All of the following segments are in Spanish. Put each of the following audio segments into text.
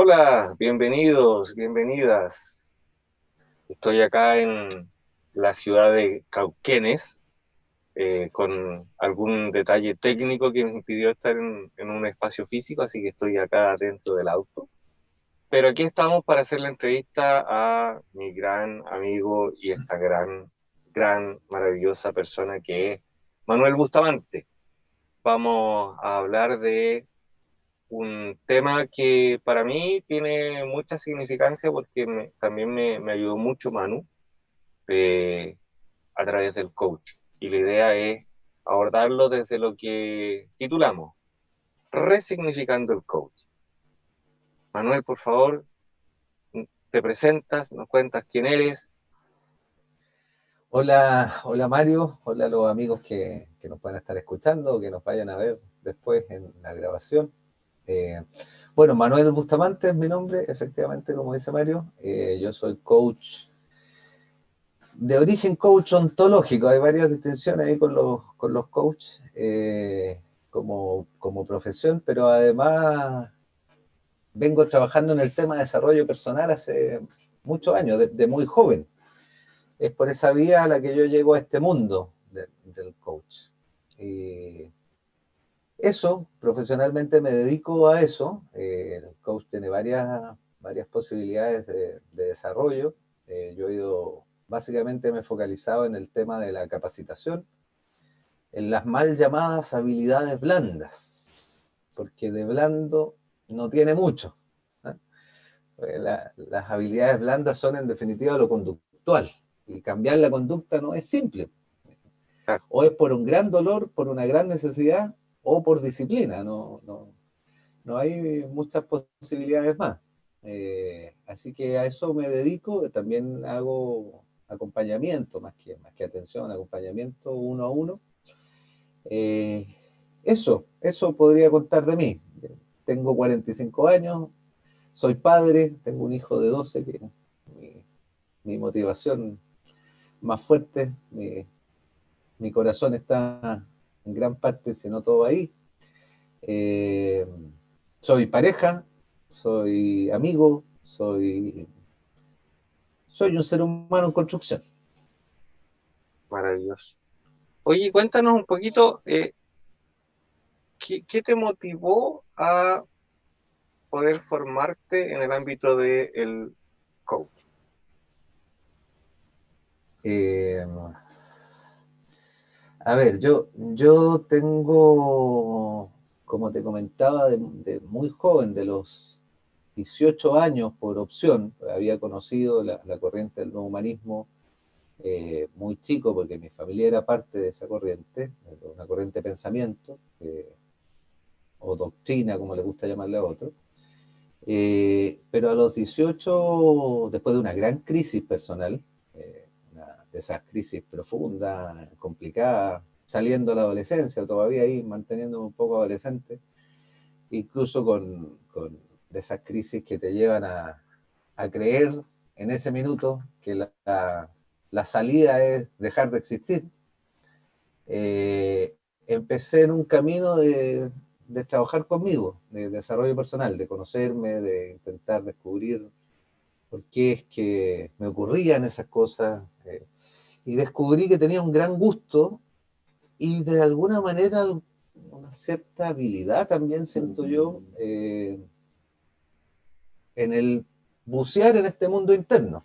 Hola, bienvenidos, bienvenidas. Estoy acá en la ciudad de Cauquenes, con algún detalle técnico que me impidió estar en un espacio físico, así que estoy acá dentro del auto. Pero aquí estamos para hacer la entrevista a mi gran amigo y esta maravillosa persona que es Manuel Bustamante. Vamos a hablar de un tema que para mí tiene mucha significancia porque también me ayudó mucho Manu, eh, a través del coach. Y la idea es abordarlo desde lo que titulamos, Resignificando el coach. Manuel, por favor, te presentas, nos cuentas quién eres. Hola, hola Mario, hola a los amigos que nos puedan estar escuchando o que nos vayan a ver después en la grabación. Eh, bueno, Manuel Bustamante es mi nombre, efectivamente, como dice Mario. Yo soy coach, de origen coach ontológico. Hay varias distinciones ahí con los coaches como profesión, pero además vengo trabajando en el tema de desarrollo personal hace muchos años, de muy joven. Es por esa vía a la que yo llego a este mundo del coach. Y eso, profesionalmente me dedico a eso. El coach tiene varias posibilidades de desarrollo. Yo he ido, básicamente me he focalizado en el tema de la capacitación, en las mal llamadas habilidades blandas, porque de blando no tiene mucho. ¿Eh? Las habilidades blandas son en definitiva lo conductual, y cambiar la conducta no es simple. Ah, O es por un gran dolor, por una gran necesidad, o por disciplina. No hay muchas posibilidades más. Así que a eso me dedico. También hago acompañamiento, más que atención, acompañamiento uno a uno. Eh, eso podría contar de mí. Tengo 45 años, soy padre, tengo un hijo de 12 que mi, mi motivación más fuerte, mi corazón está en gran parte, si no todo ahí. Eh, Soy pareja, soy amigo, soy un ser humano en construcción. maravilloso. Oye, cuéntanos un poquito, ¿qué te motivó a poder formarte en el ámbito del coach? Eh, a ver, yo tengo, como te comentaba, de muy joven, de los 18 años por opción, había conocido la corriente del nuevo humanismo muy chico, porque mi familia era parte de esa corriente, una corriente de pensamiento, o doctrina, como le gusta llamarle a otros. Pero a los 18, después de una gran crisis personal, una de esas crisis profundas, complicadas, saliendo de la adolescencia, todavía ahí manteniéndome un poco adolescente, incluso con de esas crisis que te llevan a creer en ese minuto que la salida es dejar de existir. Empecé en un camino de trabajar conmigo, de desarrollo personal, de conocerme, de intentar descubrir por qué es que me ocurrían esas cosas. Y descubrí que tenía un gran gusto y de alguna manera una cierta habilidad también, siento yo, en el bucear en este mundo interno,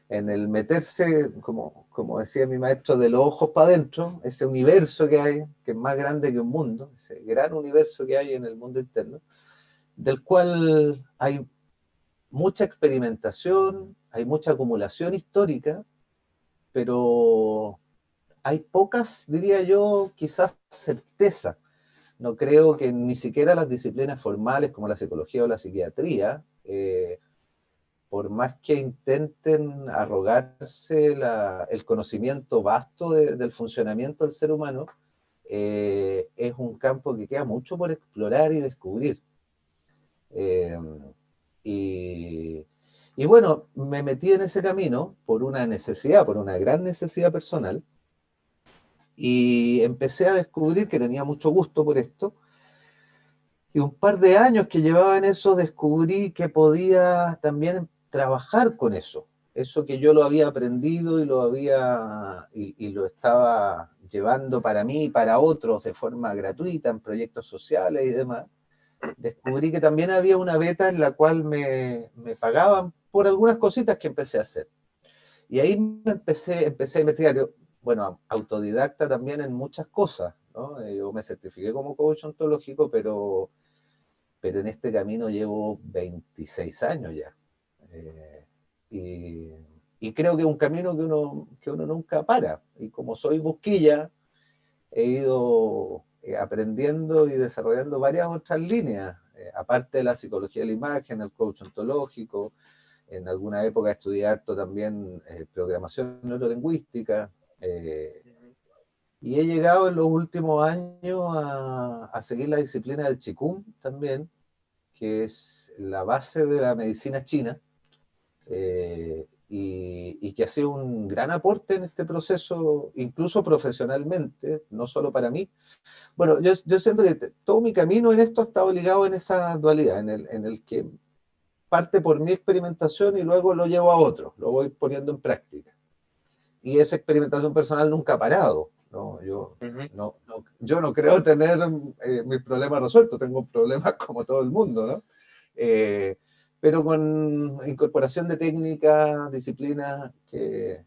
en el meterse, como decía mi maestro, de los ojos para adentro, ese universo que hay, que es más grande que un mundo, ese gran universo que hay en el mundo interno, del cual hay mucha experimentación, hay mucha acumulación histórica, pero hay pocas, diría yo, quizás certeza. No creo que ni siquiera las disciplinas formales como la psicología o la psiquiatría, por más que intenten arrogarse el conocimiento vasto del funcionamiento del ser humano, es un campo que queda mucho por explorar y descubrir. Eh, y, y bueno, me metí en ese camino por una necesidad, por una gran necesidad personal, y empecé a descubrir que tenía mucho gusto por esto, Y un par de años que llevaba en eso, descubrí que podía también trabajar con eso. Eso que yo lo había aprendido y lo estaba llevando para mí y para otros de forma gratuita en proyectos sociales y demás. Descubrí que también había una beta en la cual me pagaban por algunas cositas que empecé a hacer. Y ahí empecé a investigar. Yo, bueno, autodidacta también en muchas cosas, ¿no? Yo me certifiqué como coach ontológico, pero en este camino llevo 26 años ya. Eh, y, y creo que es un camino que uno nunca para. Y como soy busquilla, he ido aprendiendo y desarrollando varias otras líneas, aparte de la psicología de la imagen, el coach ontológico. En alguna época estudié harto también programación neurolingüística. Y he llegado en los últimos años a seguir la disciplina del Qigong también, que es la base de la medicina china, y que ha sido un gran aporte en este proceso, incluso profesionalmente, no solo para mí. Bueno, yo siento que todo mi camino en esto ha estado ligado en esa dualidad, en el que parte por mi experimentación y luego lo llevo a otro, lo voy poniendo en práctica. Y esa experimentación personal nunca ha parado, ¿no? Ujú. Yo no creo tener mis problemas resueltos, tengo problemas como todo el mundo, ¿no? Eh, pero con incorporación de técnicas, disciplinas que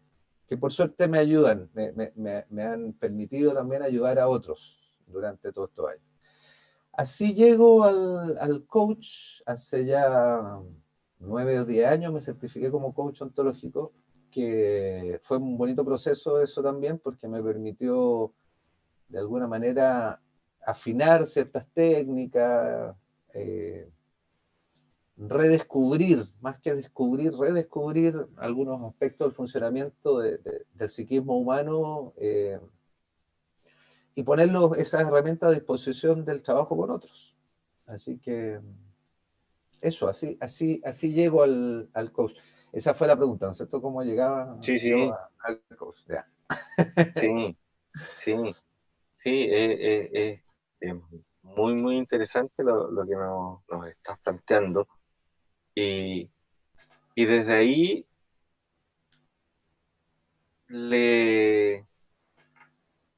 por suerte me ayudan, me han permitido también ayudar a otros durante todos estos años. Así llego al coach, hace ya 9 o 10 años me certifiqué como coach ontológico, que fue un bonito proceso eso también, porque me permitió de alguna manera afinar ciertas técnicas, eh, redescubrir, más que descubrir, redescubrir algunos aspectos del funcionamiento del psiquismo humano, y poner esas herramientas a disposición del trabajo con otros. Así que eso, así llego al coach. Esa fue la pregunta, ¿no es cierto? ¿Cómo llegaba Sí, yo sí, al coach? Ya. sí, sí, sí, es muy, muy interesante lo que nos estás planteando. Y, y desde ahí le,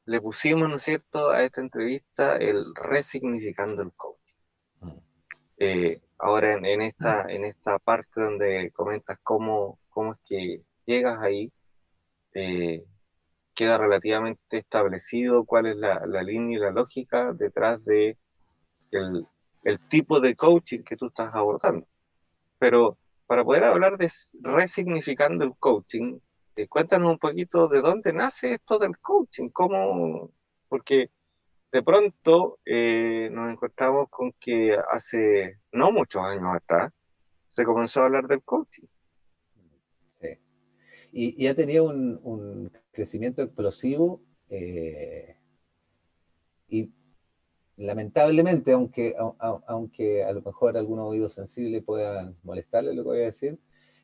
le pusimos, ¿no es cierto?, a esta entrevista el resignificando el coaching. Mm. Ahora en esta parte donde comentas cómo es que llegas ahí, eh, queda relativamente establecido cuál es la línea y la lógica detrás de el tipo de coaching que tú estás abordando. Pero para poder hablar de resignificando el coaching, cuéntanos un poquito de dónde nace esto del coaching, cómo, porque de pronto nos encontramos con que hace no muchos años atrás se comenzó a hablar del coaching. Sí. Y ha tenido un crecimiento explosivo, y lamentablemente, aunque a lo mejor algunos oídos sensibles puedan molestarle lo que voy a decir,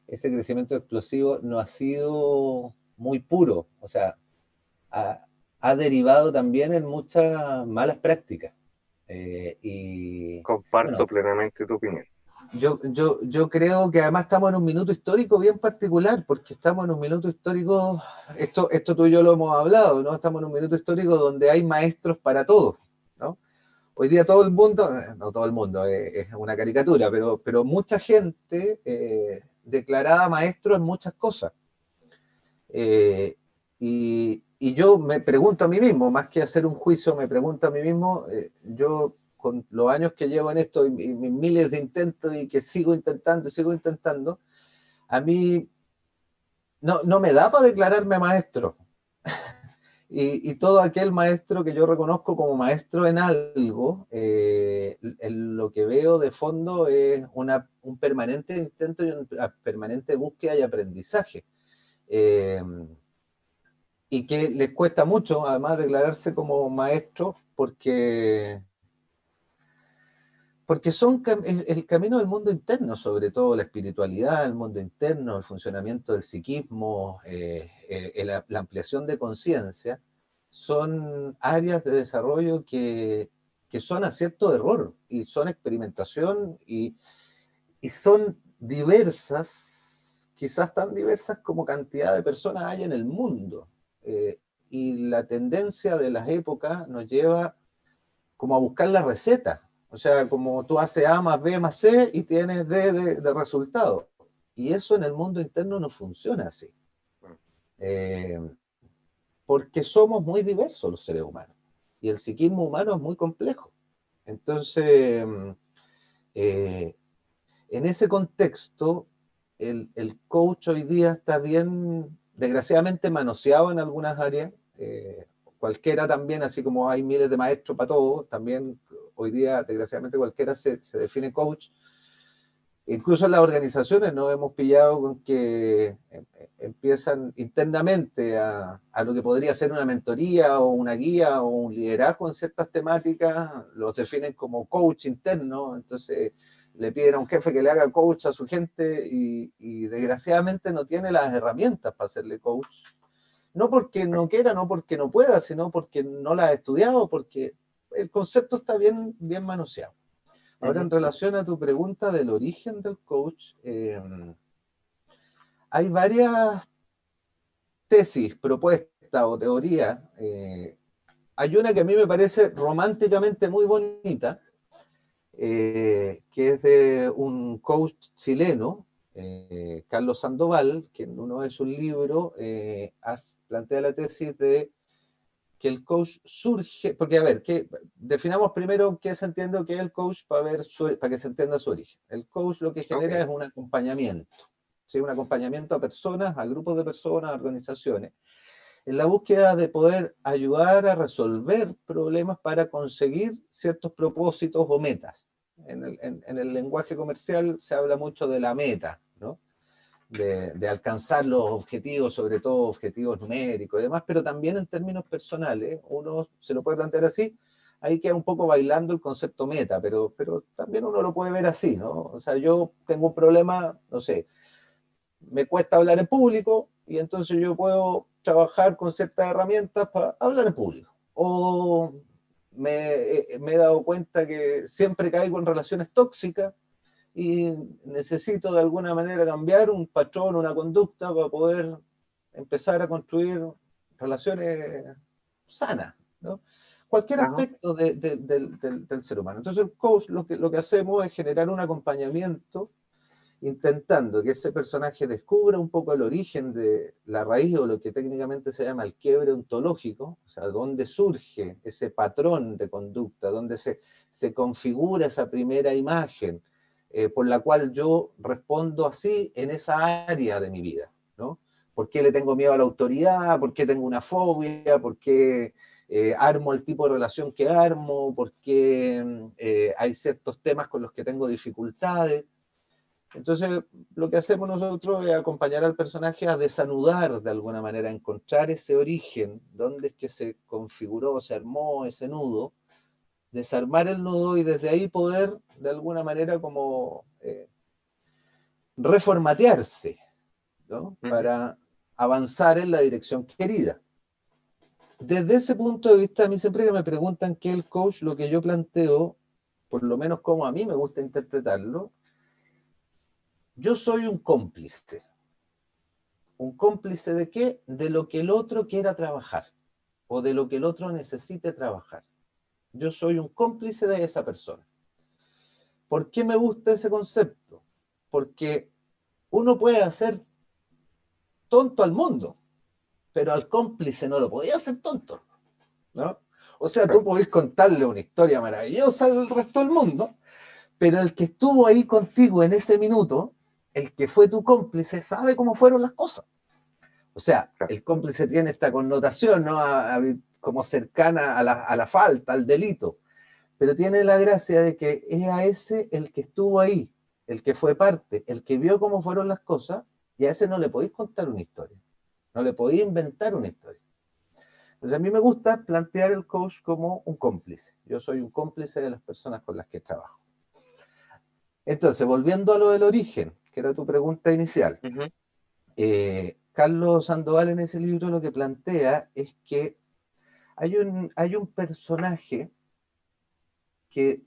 ese crecimiento explosivo no ha sido muy puro, o sea, ha derivado también en muchas malas prácticas. Y Comparto bueno, plenamente tu opinión. yo creo que además estamos en un minuto histórico bien particular, porque estamos en un minuto histórico, esto tú y yo lo hemos hablado, ¿no? Estamos en un minuto histórico donde hay maestros para todos, ¿no? Hoy día todo el mundo, no todo el mundo, es una caricatura, pero mucha gente declarada maestro en muchas cosas. Eh, y yo me pregunto a mí mismo, más que hacer un juicio, me pregunto a mí mismo, yo con los años que llevo en esto y mis miles de intentos y que sigo intentando, a mí no me da para declararme maestro. Y todo aquel maestro que yo reconozco como maestro en algo, lo que veo de fondo es un permanente intento y una permanente búsqueda y aprendizaje. Eh, y que les cuesta mucho, además, declararse como maestros porque el camino del mundo interno, sobre todo la espiritualidad, el mundo interno, el funcionamiento del psiquismo, la ampliación de conciencia, son áreas de desarrollo que que son acierto de error, y son experimentación, y son diversas, quizás tan diversas como cantidad de personas hay en el mundo. Y la tendencia de las épocas nos lleva como a buscar la receta. O sea, como tú haces A más B más C y tienes D de resultado. Y eso en el mundo interno no funciona así. Eh, Porque somos muy diversos los seres humanos. Y el psiquismo humano es muy complejo. Entonces, eh, en ese contexto, el coach hoy día está bien, desgraciadamente, manoseado en algunas áreas. Cualquiera también, así como hay miles de maestros para todo, también hoy día, desgraciadamente, cualquiera se define coach. Incluso en las organizaciones nos hemos pillado con que empiezan internamente a lo que podría ser una mentoría o una guía o un liderazgo en ciertas temáticas, los definen como coach interno, entonces le piden a un jefe que le haga coach a su gente y desgraciadamente no tiene las herramientas para hacerle coach. No porque no quiera, no porque no pueda, sino porque no la ha estudiado, porque el concepto está bien, bien manoseado. Ahora, en relación a tu pregunta del origen del coach, hay varias tesis, propuestas o teorías. Hay una que a mí me parece románticamente muy bonita, que es de un coach chileno, Carlos Sandoval, que en uno de sus libros plantea la tesis de que el coach surge, porque a ver, definamos primero qué se entiende que es el coach para que se entienda su origen. El coach lo que genera es un acompañamiento, ¿sí? Un acompañamiento a personas, a grupos de personas, a organizaciones, en la búsqueda de poder ayudar a resolver problemas para conseguir ciertos propósitos o metas. En el lenguaje comercial se habla mucho de la meta, ¿no? De alcanzar los objetivos, sobre todo objetivos numéricos y demás, pero también en términos personales, uno se lo puede plantear así, ahí queda un poco bailando el concepto meta, pero también uno lo puede ver así, ¿no? O sea, yo tengo un problema, no sé, me cuesta hablar en público y entonces yo puedo trabajar con ciertas herramientas para hablar en público. O me he dado cuenta que siempre caigo en relaciones tóxicas y necesito de alguna manera cambiar un patrón, una conducta para poder empezar a construir relaciones sanas, ¿no? Cualquier aspecto del ser humano. Entonces el coach lo que hacemos es generar un acompañamiento intentando que ese personaje descubra un poco el origen de la raíz o lo que técnicamente se llama el quiebre ontológico, o sea, dónde surge ese patrón de conducta, dónde se configura esa primera imagen por la cual yo respondo así en esa área de mi vida, ¿no? ¿Por qué le tengo miedo a la autoridad? ¿Por qué tengo una fobia? ¿Por qué armo el tipo de relación que armo? ¿Por qué hay ciertos temas con los que tengo dificultades? Entonces, lo que hacemos nosotros es acompañar al personaje a desanudar de alguna manera, a encontrar ese origen, dónde es que se configuró, se armó ese nudo, desarmar el nudo y desde ahí poder de alguna manera como reformatearse, ¿no? Para avanzar en la dirección querida. Desde ese punto de vista, a mí siempre que me preguntan qué es el coach, lo que yo planteo, por lo menos como a mí me gusta interpretarlo, yo soy un cómplice. ¿Un cómplice de qué? De lo que el otro quiera trabajar o de lo que el otro necesite trabajar. Yo soy un cómplice de esa persona. ¿Por qué me gusta ese concepto? Porque uno puede hacer tonto al mundo, pero al cómplice no lo podía hacer tonto, ¿no? O sea, tú podés contarle una historia maravillosa al resto del mundo, pero el que estuvo ahí contigo en ese minuto, el que fue tu cómplice, sabe cómo fueron las cosas. O sea, el cómplice tiene esta connotación, ¿no? Como cercana a la falta, al delito, pero tiene la gracia de que es a ese el que estuvo ahí, el que fue parte, el que vio cómo fueron las cosas, y a ese no le podéis contar una historia, no le podéis inventar una historia. Entonces a mí me gusta plantear el coach como un cómplice. Yo soy un cómplice de las personas con las que trabajo. Entonces, volviendo a lo del origen, que era tu pregunta inicial, Carlos Sandoval en ese libro lo que plantea es que hay un personaje que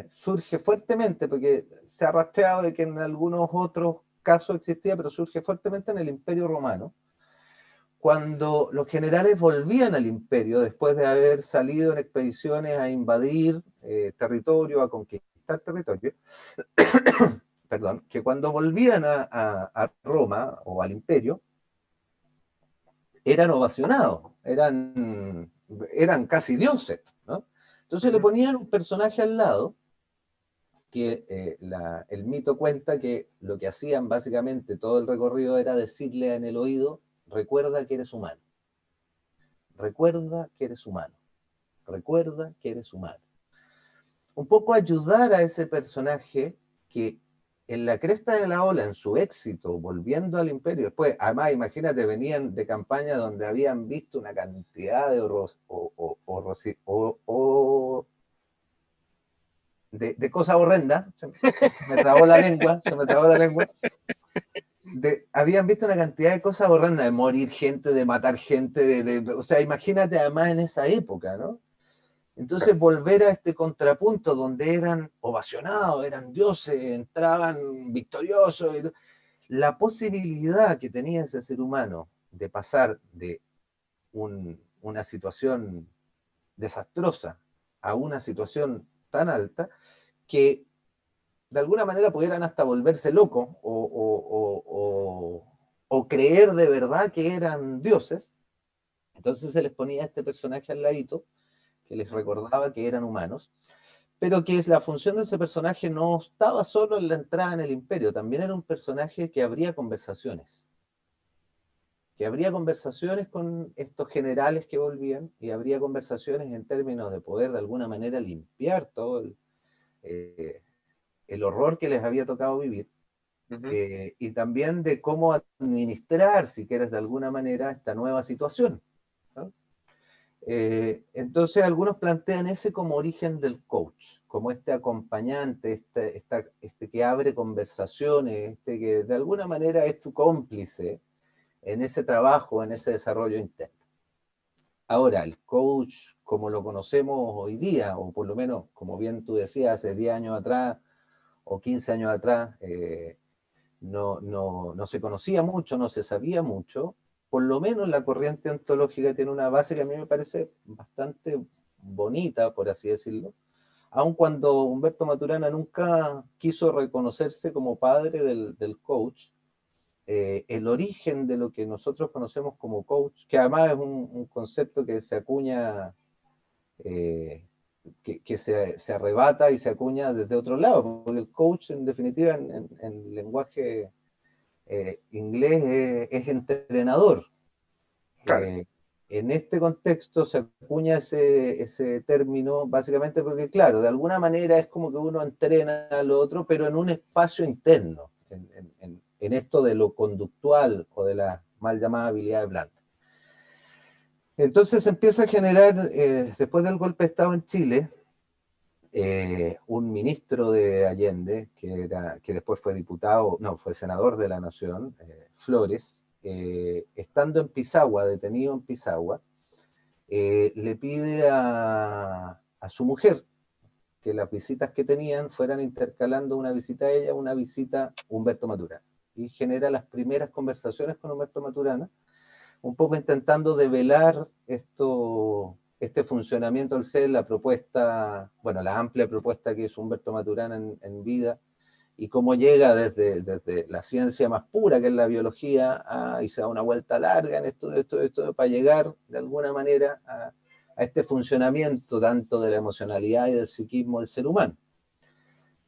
surge fuertemente, porque se ha rastreado de que en algunos otros casos existía, pero surge fuertemente en el Imperio Romano, cuando los generales volvían al imperio después de haber salido en expediciones a invadir territorio, a conquistar territorio, perdón, que cuando volvían a Roma o al imperio, eran ovacionados, eran casi dioses, ¿no? Entonces le ponían un personaje al lado, que el mito cuenta que lo que hacían básicamente todo el recorrido era decirle en el oído, recuerda que eres humano, recuerda que eres humano, recuerda que eres humano. Un poco ayudar a ese personaje que en la cresta de la ola, en su éxito, volviendo al imperio, después, además, imagínate, venían de campaña donde habían visto una cantidad de de cosas horrendas, se me trabó la lengua, habían visto una cantidad de cosas horrendas, de morir gente, de matar gente, o sea, imagínate además en esa época, ¿no? Entonces volver a este contrapunto donde eran ovacionados, eran dioses, entraban victoriosos, la posibilidad que tenía ese ser humano de pasar de una situación desastrosa a una situación tan alta que de alguna manera pudieran hasta volverse locos o creer de verdad que eran dioses. Entonces se les ponía este personaje al ladito que les recordaba que eran humanos, pero que la función de ese personaje no estaba solo en la entrada en el imperio, también era un personaje que abría conversaciones con estos generales que volvían y habría conversaciones en términos de poder de alguna manera limpiar todo el horror que les había tocado vivir. Y también de cómo administrar, si quieres, de alguna manera, esta nueva situación, ¿no? Entonces algunos plantean ese como origen del coach, como este acompañante, este que abre conversaciones, este que de alguna manera es tu cómplice en ese trabajo, en ese desarrollo interno. Ahora, el coach, como lo conocemos hoy día, o por lo menos, como bien tú decías, hace 10 años atrás o 15 años atrás, no se conocía mucho, no se sabía mucho. Por lo menos la corriente ontológica tiene una base que a mí me parece bastante bonita, por así decirlo, aun cuando Humberto Maturana nunca quiso reconocerse como padre del coach. El origen de lo que nosotros conocemos como coach, que además es un concepto que se acuña, que se arrebata y se acuña desde otro lado, porque el coach en definitiva en lenguaje inglés es entrenador. Claro. En este contexto se acuña ese término básicamente porque, claro, de alguna manera es como que uno entrena al otro, pero en un espacio interno, en esto de lo conductual o de las mal llamadas habilidades blandas. Entonces se empieza a generar, después del golpe de Estado en Chile, un ministro de Allende, que después fue diputado, no, fue senador de la Nación, Flores, estando en Pisagua, detenido en Pisagua, le pide a su mujer que las visitas que tenían fueran intercalando una visita a ella, una visita a Humberto Maturana. Y genera las primeras conversaciones con Humberto Maturana, un poco intentando develar este funcionamiento del ser, la propuesta, bueno, la amplia propuesta que es Humberto Maturana en vida, y cómo llega desde la ciencia más pura, que es la biología, y se da una vuelta larga en esto, para llegar de alguna manera a este funcionamiento tanto de la emocionalidad y del psiquismo del ser humano.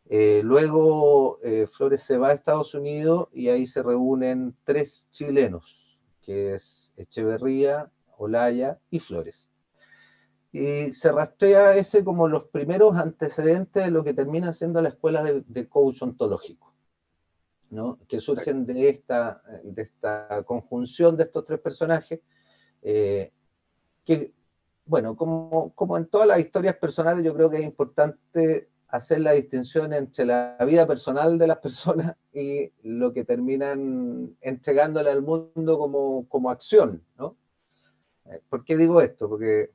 Luego Flores se va a Estados Unidos y ahí se reúnen 3 chilenos, que es Echeverría, Olaya y Flores. Y se rastrea ese como los primeros antecedentes de lo que termina siendo la escuela de coach ontológico, ¿no? Que surgen de esta conjunción de estos 3 personajes, que, bueno, como en todas las historias personales, yo creo que es importante hacer la distinción entre la vida personal de las personas y lo que terminan entregándole al mundo como acción, ¿no? ¿Por qué digo esto? Porque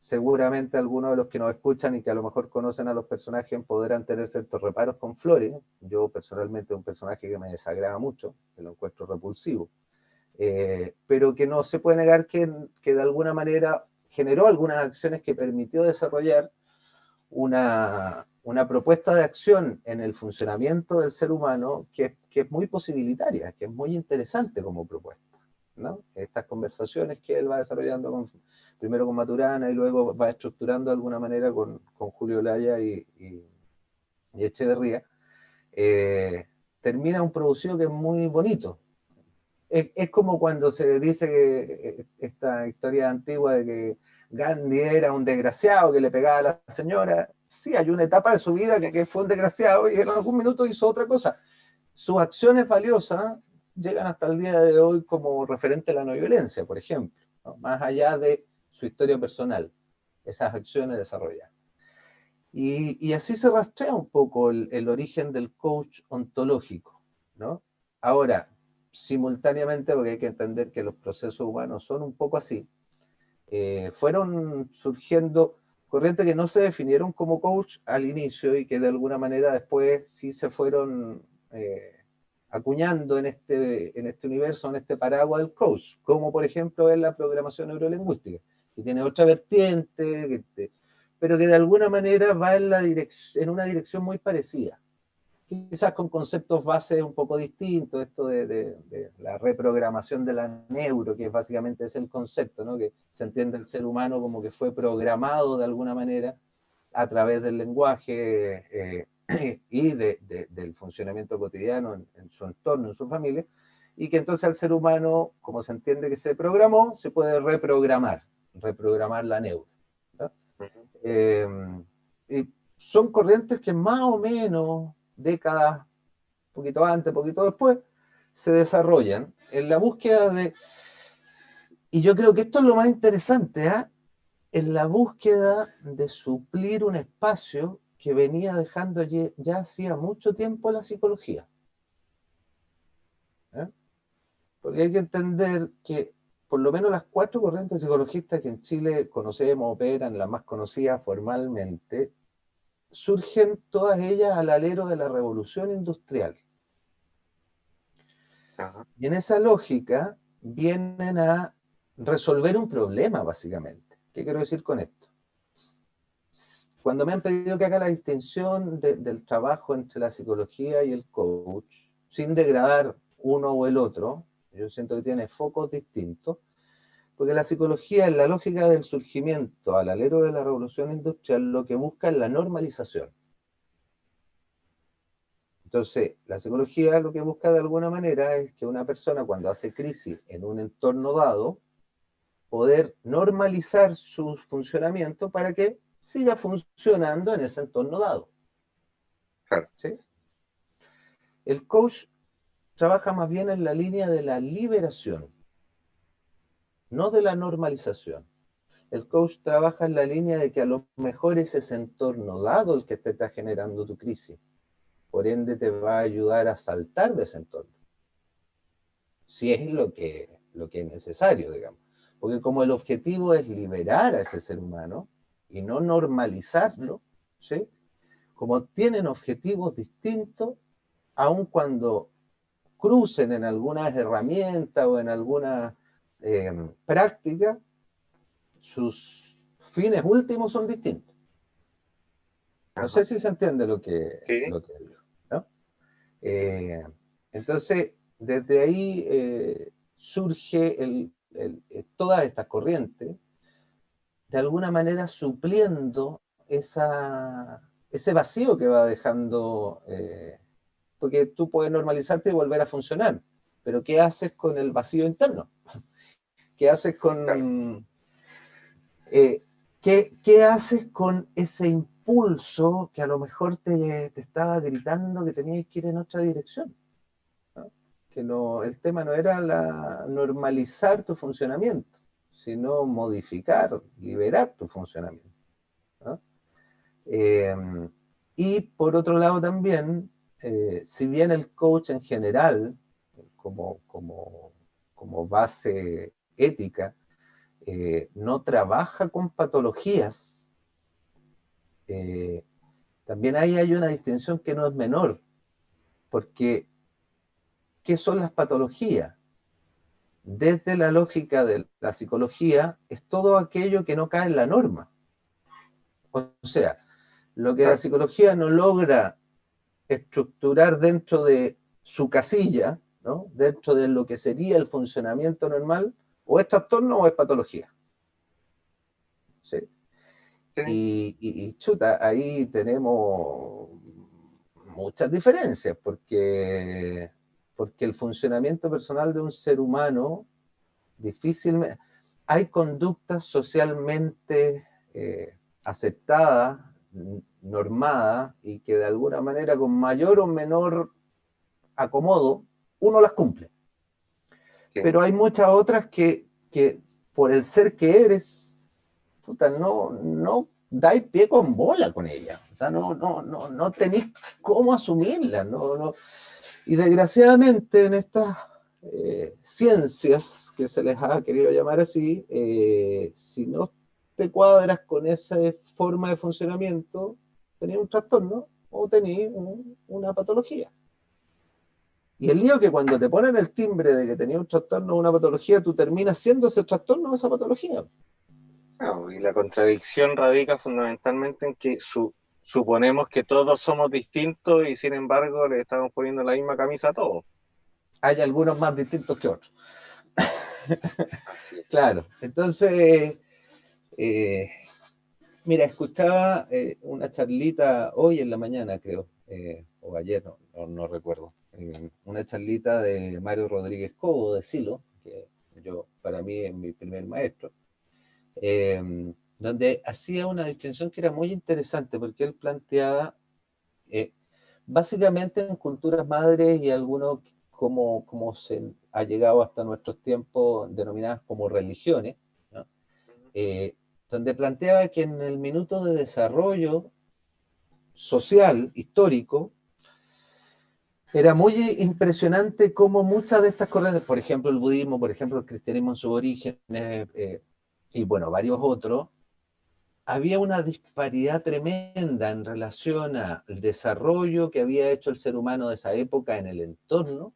seguramente algunos de los que nos escuchan y que a lo mejor conocen a los personajes podrán tener ciertos reparos con Flores. Yo personalmente es un personaje que me desagrada mucho, que lo encuentro repulsivo, pero que no se puede negar que de alguna manera generó algunas acciones que permitió desarrollar una propuesta de acción en el funcionamiento del ser humano que es muy posibilitaria, que es muy interesante como propuesta, ¿no? Estas conversaciones que él va desarrollando primero con Maturana y luego va estructurando de alguna manera con Julio Laya y Echeverría, termina un producido que es muy bonito. Es como cuando se dice que esta historia antigua de que Gandhi era un desgraciado que le pegaba a la señora. Sí, hay una etapa de su vida que fue un desgraciado y en algún minuto hizo otra cosa. Sus acciones valiosas llegan hasta el día de hoy como referente a la no violencia, por ejemplo, ¿no? Más allá de su historia personal, esas acciones desarrolladas. Y así se rastrea un poco el origen del coach ontológico, ¿no? Ahora, simultáneamente, porque hay que entender que los procesos humanos son un poco así, fueron surgiendo corrientes que no se definieron como coach al inicio y que de alguna manera después sí se fueron acuñando en este universo, en este paraguas del coach, como por ejemplo es la programación neurolingüística, que tiene otra vertiente, pero que de alguna manera va en una dirección muy parecida, quizás con conceptos bases un poco distintos, esto de la reprogramación de la neuro, que básicamente es el concepto, ¿no? Que se entiende el ser humano como que fue programado de alguna manera a través del lenguaje y del funcionamiento cotidiano en su entorno, en su familia, y que entonces al ser humano, como se entiende que se programó, se puede reprogramar la neuro, ¿no? Eh, y son corrientes que más o menos, décadas, poquito antes, poquito después, se desarrollan en la búsqueda y yo creo que esto es lo más interesante, ¿eh? En la búsqueda de suplir un espacio que venía dejando ya hacía mucho tiempo la psicología, ¿eh? Porque hay que entender que por lo menos las 4 corrientes psicologistas que en Chile conocemos, operan, las más conocidas formalmente, surgen todas ellas al alero de la revolución industrial. Ajá. Y en esa lógica vienen a resolver un problema, básicamente. ¿Qué quiero decir con esto? Cuando me han pedido que haga la distinción del trabajo entre la psicología y el coach, sin degradar uno o el otro, yo siento que tiene focos distintos, porque la psicología, en la lógica del surgimiento al alero de la revolución industrial, lo que busca es la normalización. Entonces, la psicología lo que busca de alguna manera es que una persona cuando hace crisis en un entorno dado, poder normalizar su funcionamiento para que siga funcionando en ese entorno dado. Claro. ¿Sí? El coach trabaja más bien en la línea de la liberación, no de la normalización. El coach trabaja en la línea de que a lo mejor es ese entorno dado el que te está generando tu crisis. Por ende, te va a ayudar a saltar de ese entorno. Si es lo que es necesario, digamos. Porque como el objetivo es liberar a ese ser humano y no normalizarlo, ¿sí? Como tienen objetivos distintos, aun cuando crucen en algunas herramientas o en algunas prácticas, sus fines últimos son distintos. No Ajá. sé si se entiende Sí. lo que digo, ¿no? Eh, entonces, desde ahí surge todas estas corrientes, de alguna manera supliendo ese vacío que va dejando, porque tú puedes normalizarte y volver a funcionar, pero ¿qué haces con el vacío interno? ¿Qué haces Claro. qué haces con ese impulso que a lo mejor te estaba gritando que tenías que ir en otra dirección? ¿No? Que no, el tema no era normalizar tu funcionamiento, sino modificar, liberar tu funcionamiento, ¿no? Eh, y por otro lado también, si bien el coach en general, como, como, como base ética, no trabaja con patologías, también ahí hay una distinción que no es menor, porque ¿qué son las patologías? Desde la lógica de la psicología, es todo aquello que no cae en la norma. O sea, lo que la Claro, psicología no logra estructurar dentro de su casilla, ¿no? Dentro de lo que sería el funcionamiento normal, o es trastorno o es patología. ¿Sí? sí, Y chuta, ahí tenemos muchas diferencias, porque el funcionamiento personal de un ser humano difícilmente... Hay conductas socialmente aceptadas, normadas, y que de alguna manera con mayor o menor acomodo uno las cumple. sí. Pero hay muchas otras que por el ser que eres, puta, no dais pie con bola con ella. O sea, no tenéis cómo asumirla. No. Y desgraciadamente en estas ciencias que se les ha querido llamar así, si no te cuadras con esa forma de funcionamiento, tenéis un trastorno o tenéis una patología. Y el lío es que cuando te ponen el timbre de que tenías un trastorno o una patología, tú terminas siendo ese trastorno o esa patología. Claro, y la contradicción radica fundamentalmente en que suponemos que todos somos distintos y sin embargo le estamos poniendo la misma camisa a todos. Hay algunos más distintos que otros. Así es. Claro. Entonces, eh, mira, escuchaba una charlita hoy en la mañana, creo, o ayer, no recuerdo. Una charlita de Mario Rodríguez Cobo, de Silo, que para mí es mi primer maestro, donde hacía una distinción que era muy interesante, porque él planteaba, eh, básicamente en culturas madres y algunos como se ha llegado hasta nuestros tiempos, denominadas como religiones, ¿no? eh, donde planteaba que en el minuto de desarrollo social, histórico, era muy impresionante cómo muchas de estas corrientes, por ejemplo el budismo, por ejemplo el cristianismo en sus orígenes, y bueno, varios otros, había una disparidad tremenda en relación al desarrollo que había hecho el ser humano de esa época en el entorno,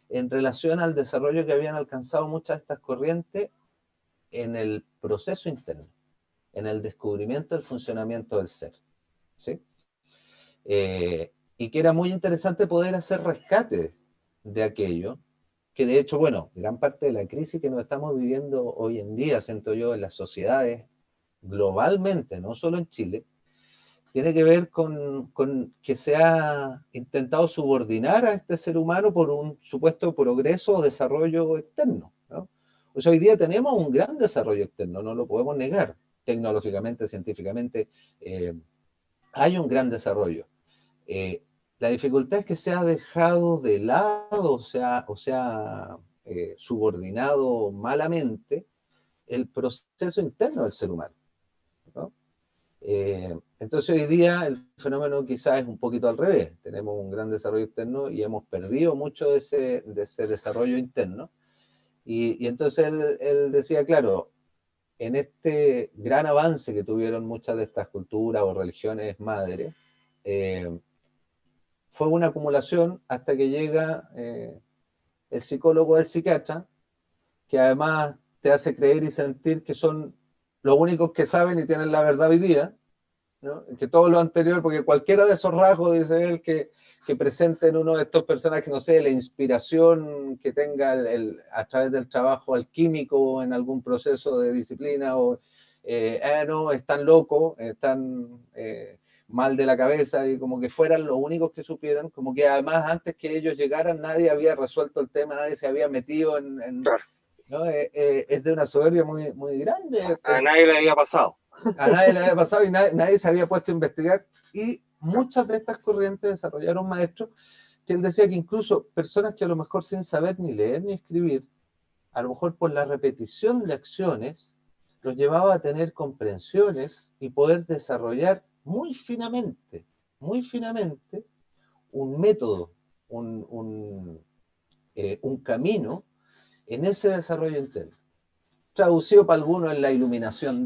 en relación al desarrollo que habían alcanzado muchas de estas corrientes en el proceso interno, en el descubrimiento del funcionamiento del ser. ¿Sí? Y que era muy interesante poder hacer rescate de aquello, que de hecho, bueno, gran parte de la crisis que nos estamos viviendo hoy en día, siento yo, en las sociedades globalmente, no solo en Chile, tiene que ver con que se ha intentado subordinar a este ser humano por un supuesto progreso o desarrollo externo, ¿no? O sea, hoy día tenemos un gran desarrollo externo, no lo podemos negar, tecnológicamente, científicamente, hay un gran desarrollo. Eh, la dificultad es que se ha dejado de lado, subordinado malamente el proceso interno del ser humano, ¿no? Entonces hoy día el fenómeno quizás es un poquito al revés. Tenemos un gran desarrollo externo y hemos perdido mucho de ese desarrollo interno. Y entonces él decía, claro, en este gran avance que tuvieron muchas de estas culturas o religiones madres, eh, fue una acumulación hasta que llega el psicólogo, el psiquiatra, que además te hace creer y sentir que son los únicos que saben y tienen la verdad hoy día, ¿no? Que todo lo anterior, porque cualquiera de esos rasgos, dice él, que presenten uno de estos personajes, no sé, la inspiración que tenga a través del trabajo alquímico en algún proceso de disciplina, o no, están locos, están mal de la cabeza, y como que fueran los únicos que supieran, como que además antes que ellos llegaran nadie había resuelto el tema, nadie se había metido Claro, ¿no? Es de una soberbia muy, muy grande. a nadie le había pasado. A nadie le había pasado y nadie se había puesto a investigar. Y Claro, muchas de estas corrientes desarrollaron maestros que él decía que incluso personas que a lo mejor sin saber ni leer ni escribir, a lo mejor por la repetición de acciones, los llevaba a tener comprensiones y poder desarrollar muy finamente, un método, un camino en ese desarrollo interno. traducido para algunos en la iluminación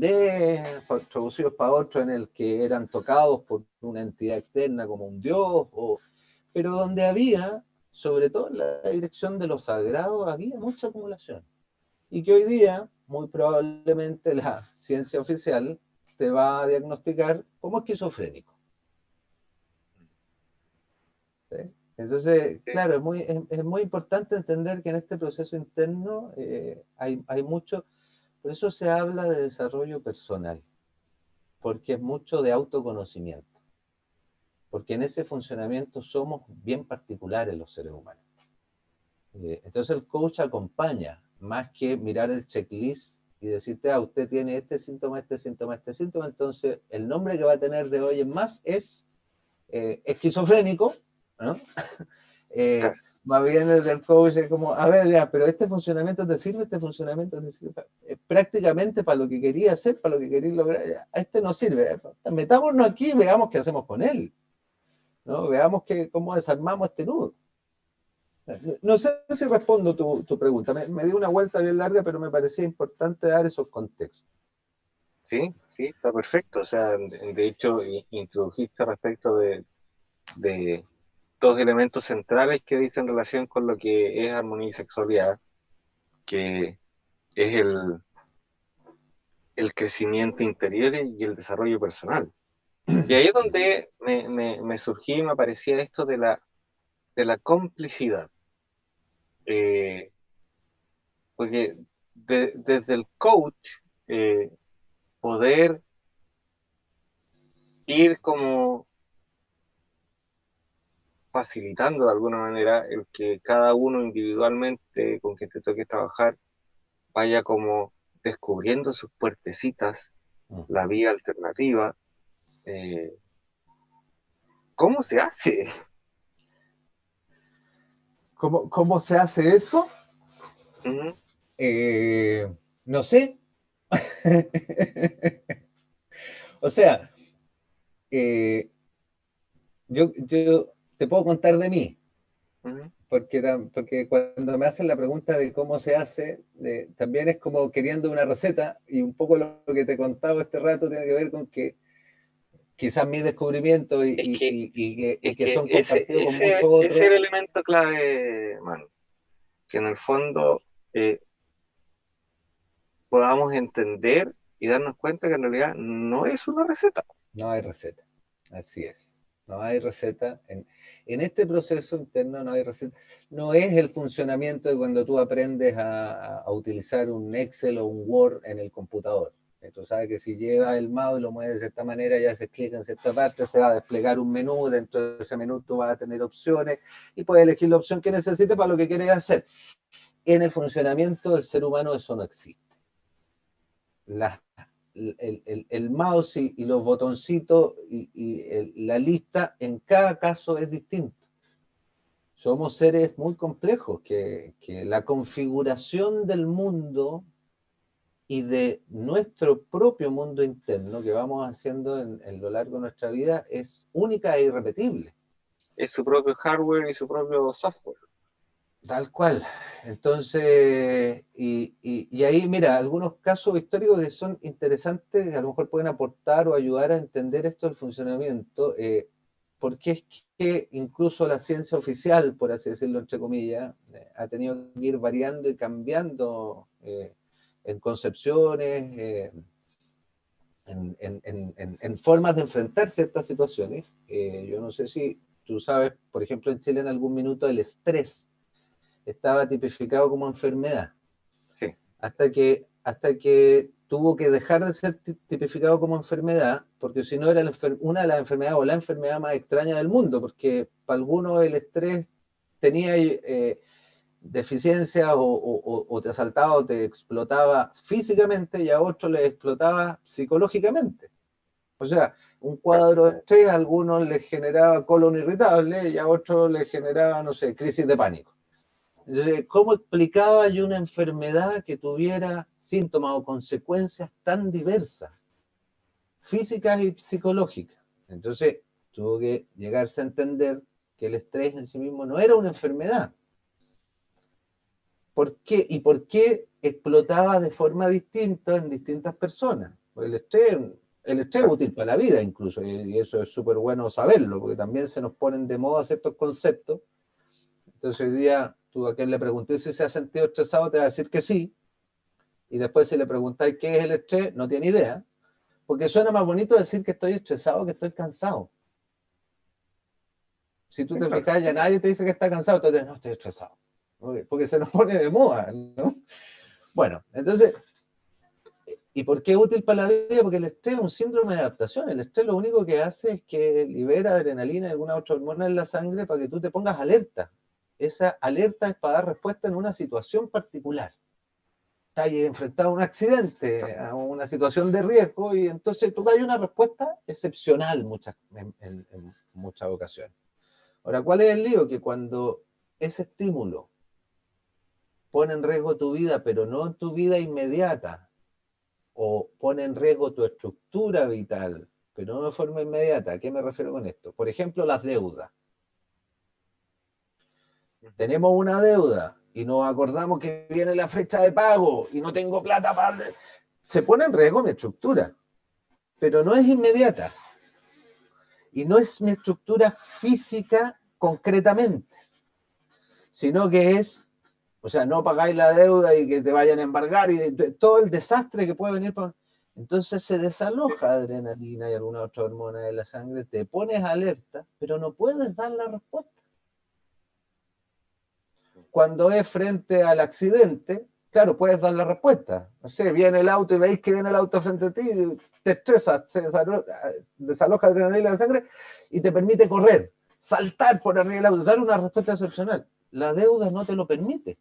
traducidos para otros en el que eran tocados por una entidad externa como un dios, pero donde había, sobre todo en la dirección de lo sagrado, había mucha acumulación. Y que hoy día, muy probablemente, la ciencia oficial te va a diagnosticar como esquizofrénico. ¿Sí? Entonces, Sí, claro, es muy importante entender que en este proceso interno hay mucho, por eso se habla de desarrollo personal, porque es mucho de autoconocimiento, porque en ese funcionamiento somos bien particulares los seres humanos. Entonces el coach acompaña, más que mirar el checklist y decirte, usted tiene este síntoma, este síntoma, este síntoma, entonces el nombre que va a tener de hoy en más es esquizofrénico, ¿no? claro. Más bien desde el coach es como, a ver, ya, pero este funcionamiento te sirve, este funcionamiento te sirve, prácticamente para lo que quería hacer, para lo que quería lograr, a este no sirve, metámonos aquí y veamos qué hacemos con él, ¿no? Veamos cómo desarmamos este nudo. No sé si respondo tu pregunta, me di una vuelta bien larga, pero me parecía importante dar esos contextos. Sí, sí, está perfecto. O sea, de hecho, introdujiste respecto de dos elementos centrales que dicen relación con lo que es armonía y sexualidad, que es el crecimiento interior y el desarrollo personal. Y ahí es donde me surgía y me aparecía esto de la complicidad. Eh, Porque desde el coach, eh, poder ir como facilitando de alguna manera el que cada uno individualmente con quien te toque trabajar vaya como descubriendo sus puertecitas, la vía alternativa. eh, ¿Cómo se hace? ¿Cómo se hace eso? Ujú, No sé. O sea, eh, yo te puedo contar de mí, ujú. porque cuando me hacen la pregunta de cómo se hace, también es como queriendo una receta, y un poco lo que te contaba este rato tiene que ver con que quizás mis descubrimientos Es que, y es que que son compartidos con muchos ese es otros. el elemento clave, mano, que en el fondo eh, podamos entender y darnos cuenta que en realidad no es una receta. No hay receta, así es. No hay receta. En este proceso interno no hay receta. No es el funcionamiento de cuando tú aprendes a utilizar un Excel o un Word en el computador. Tú sabes que si llevas el mouse y lo mueves de esta manera, ya se clica en cierta parte, se va a desplegar un menú, dentro de ese menú tú vas a tener opciones y puedes elegir la opción que necesites para lo que quieres hacer. En el funcionamiento del ser humano eso no existe. Las el mouse y los botoncitos la lista en cada caso es distinto. Somos seres muy complejos, que la configuración del mundo y de nuestro propio mundo interno que vamos haciendo en lo largo de nuestra vida es única e irrepetible. Es su propio hardware y su propio software. Tal cual. Entonces, y ahí, mira, algunos casos históricos que son interesantes, que a lo mejor pueden aportar o ayudar a entender esto del funcionamiento, porque es que incluso la ciencia oficial, por así decirlo, entre comillas, ha tenido que ir variando y cambiando en concepciones, en formas de enfrentar ciertas situaciones. Yo no sé si tú sabes, por ejemplo, en Chile en algún minuto el estrés estaba tipificado como enfermedad, Sí, hasta que tuvo que dejar de ser tipificado como enfermedad, porque si no era una de las enfermedades o la enfermedad más extraña del mundo, porque para algunos el estrés tenía deficiencias o te asaltaba o te explotaba físicamente y a otros les explotaba psicológicamente. O sea, un claro. cuadro de estrés a algunos les generaba colon irritable y a otros les generaba, no sé, crisis de pánico. Entonces, ¿cómo explicaba yo una enfermedad que tuviera síntomas o consecuencias tan diversas, físicas y psicológicas? Entonces, tuvo que llegarse a entender que el estrés en sí mismo no era una enfermedad. ¿Por qué? ¿Y por qué explotaba de forma distinta en distintas personas. El estrés es útil para la vida incluso, y eso es súper bueno saberlo, porque también se nos ponen de moda ciertos conceptos. Entonces hoy día, tú a quien le pregunté si se ha sentido estresado, te va a decir que sí, y después si le preguntáis qué es el estrés, no tiene idea, porque suena más bonito decir que estoy estresado que estoy cansado. Si tú te fijas, ya nadie te dice que está cansado, entonces no, estoy estresado, porque se nos pone de moda, ¿no? Bueno, entonces, ¿y por qué es útil para la vida? Porque el estrés es un síndrome de adaptación. El estrés lo único que hace es que libera adrenalina y alguna otra hormona en la sangre para que tú te pongas alerta. Esa alerta es para dar respuesta en una situación particular. Estás enfrentado a un accidente, a una situación de riesgo, y entonces tú das una respuesta excepcional en muchas ocasiones. Ahora, ¿cuál es el lío? Que cuando ese estímulo pone en riesgo tu vida, pero no en tu vida inmediata, o pone en riesgo tu estructura vital, pero no de forma inmediata. ¿A qué me refiero con esto? Por ejemplo, las deudas. Tenemos una deuda y nos acordamos que viene la fecha de pago y no tengo plata para... Se pone en riesgo mi estructura, pero no es inmediata. Y no es mi estructura física concretamente, sino que es, o sea, no pagáis la deuda y que te vayan a embargar y todo el desastre que puede venir. Entonces se desaloja adrenalina y alguna otra hormona de la sangre, te pones alerta, pero no puedes dar la respuesta. Cuando es frente al accidente, claro, puedes dar la respuesta. No sé, viene el auto y veis que viene el auto frente a ti, te estresa, se desaloja adrenalina de la sangre y te permite correr, saltar por arriba del auto, dar una respuesta excepcional. La deuda no te lo permite.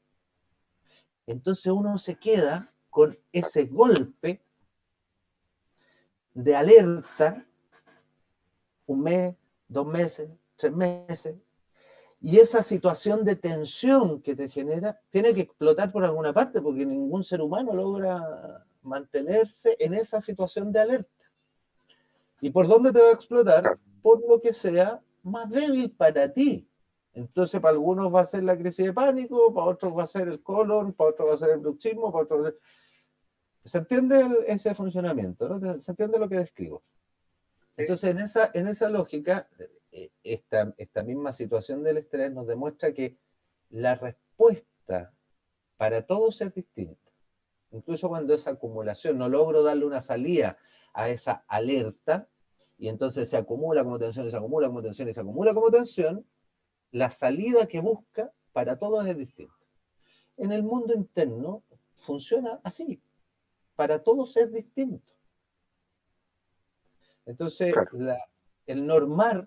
Entonces uno se queda con ese golpe de alerta 1 mes, 2 meses, 3 meses, y esa situación de tensión que te genera tiene que explotar por alguna parte, porque ningún ser humano logra mantenerse en esa situación de alerta. ¿Y por dónde te va a explotar? Por lo que sea más débil para ti. Entonces, para algunos va a ser la crisis de pánico, para otros va a ser el colon, para otros va a ser el bruxismo, para otros va a ser... ¿Se entiende ese funcionamiento? ¿No? ¿Se entiende lo que describo? Entonces, en esa lógica, esta misma situación del estrés nos demuestra que la respuesta para todos es distinta. Incluso cuando esa acumulación, no logro darle una salida a esa alerta, y entonces se acumula como tensión, y se acumula como tensión, y se acumula como tensión, la salida que busca para todos es distinta. En el mundo interno funciona así, para todos es distinto. Entonces, el normar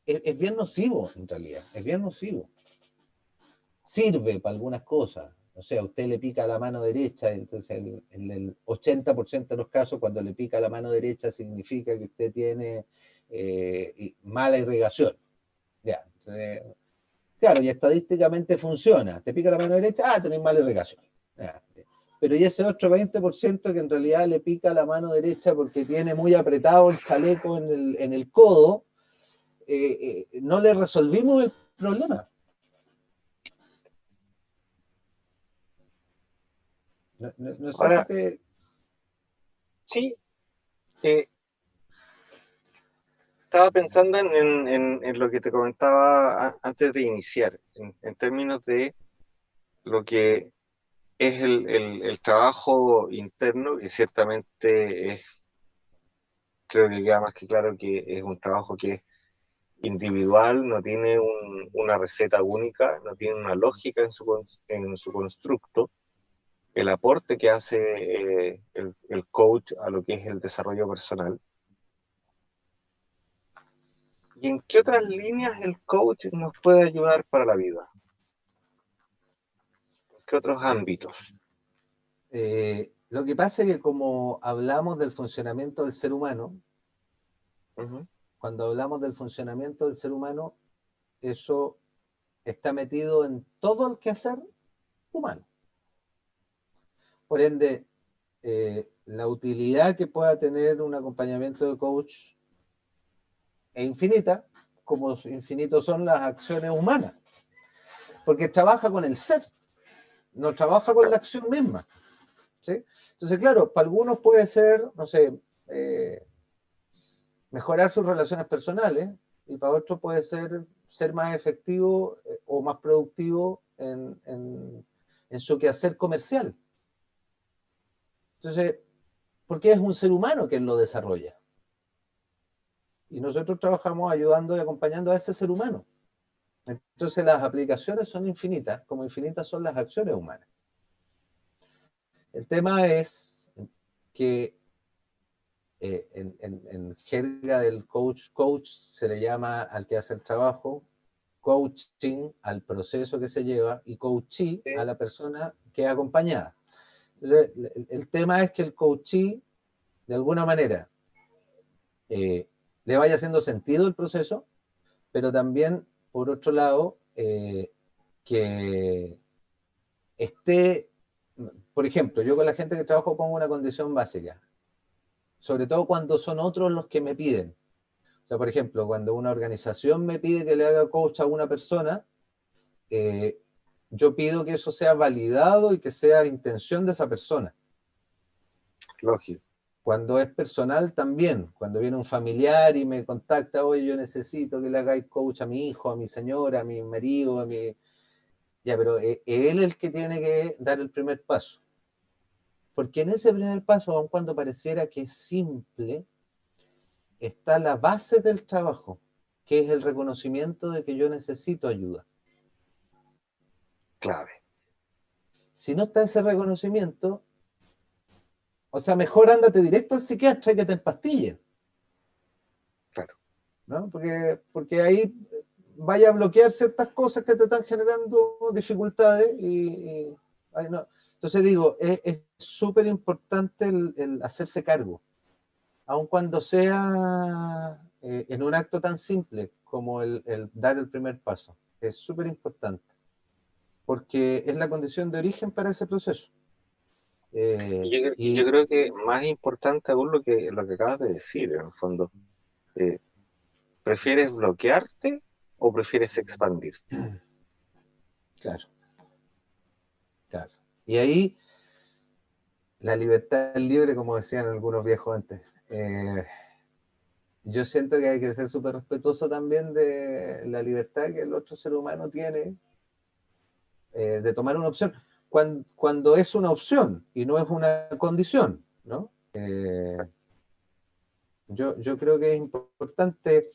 es bien nocivo, en realidad, es bien nocivo. Sirve para algunas cosas. O sea, a usted le pica la mano derecha, entonces en el 80% de los casos, cuando le pica la mano derecha, significa que usted tiene mala irrigación. Ya, entonces, claro, y estadísticamente funciona. Te pica la mano derecha, tenés mala irrigación. Ya. Pero y ese otro 20% que en realidad le pica la mano derecha porque tiene muy apretado el chaleco en el codo, no le resolvimos el problema. No sé Ahora, si te... sí, estaba pensando en lo que te comentaba antes de iniciar, en términos de lo que es el trabajo interno, que ciertamente es, creo que queda más que claro que es un trabajo que es individual, no tiene una receta única, no tiene una lógica en su constructo. El aporte que hace el coach a lo que es el desarrollo personal. ¿Y en qué otras líneas el coach nos puede ayudar para la vida? ¿En qué otros ámbitos? Lo que pasa es que como hablamos del funcionamiento del ser humano, cuando hablamos del funcionamiento del ser humano, eso está metido en todo el quehacer humano. Por ende, la utilidad que pueda tener un acompañamiento de coach es infinita, como infinitos son las acciones humanas, porque trabaja con el ser, no trabaja con la acción misma. ¿sí? Entonces, claro, para algunos puede ser, no sé, mejorar sus relaciones personales, y para otros puede ser más efectivo o más productivo en su quehacer comercial. Entonces, porque es un ser humano quien lo desarrolla. Y nosotros trabajamos ayudando y acompañando a ese ser humano. Entonces las aplicaciones son infinitas, como infinitas son las acciones humanas. El tema es que en jerga del coach se le llama al que hace el trabajo, coaching al proceso que se lleva y coachee a la persona que es acompañada. El tema es que el coachee, de alguna manera, le vaya haciendo sentido el proceso, pero también, por otro lado, que esté, por ejemplo, yo con la gente que trabajo pongo una condición básica, sobre todo cuando son otros los que me piden. O sea, por ejemplo, cuando una organización me pide que le haga coach a una persona, yo pido que eso sea validado y que sea la intención de esa persona. Lógico. Cuando es personal también, cuando viene un familiar y me contacta, oye, yo necesito que le hagáis coach a mi hijo, a mi señora, a mi marido, a mi... Ya, pero él es el que tiene que dar el primer paso. Porque en ese primer paso, aun cuando pareciera que es simple, está la base del trabajo, que es el reconocimiento de que yo necesito ayuda. Clave. Si no está ese reconocimiento, o sea, mejor ándate directo al psiquiatra y que te empastillen. Claro. ¿No? Porque ahí vaya a bloquear ciertas cosas que te están generando dificultades y ahí no. Entonces digo, es súper importante el hacerse cargo, aun cuando sea en un acto tan simple como el dar el primer paso. Es súper importante, porque es la condición de origen para ese proceso. Y yo creo que más importante aún lo que acabas de decir, en el fondo, eh, ¿prefieres bloquearte o prefieres expandirte? Claro, claro. Y ahí la libertad es libre, como decían algunos viejos antes. Yo siento que hay que ser súper respetuoso también de la libertad que el otro ser humano tiene de tomar una opción, cuando es una opción y no es una condición, ¿no? Yo creo que es importante,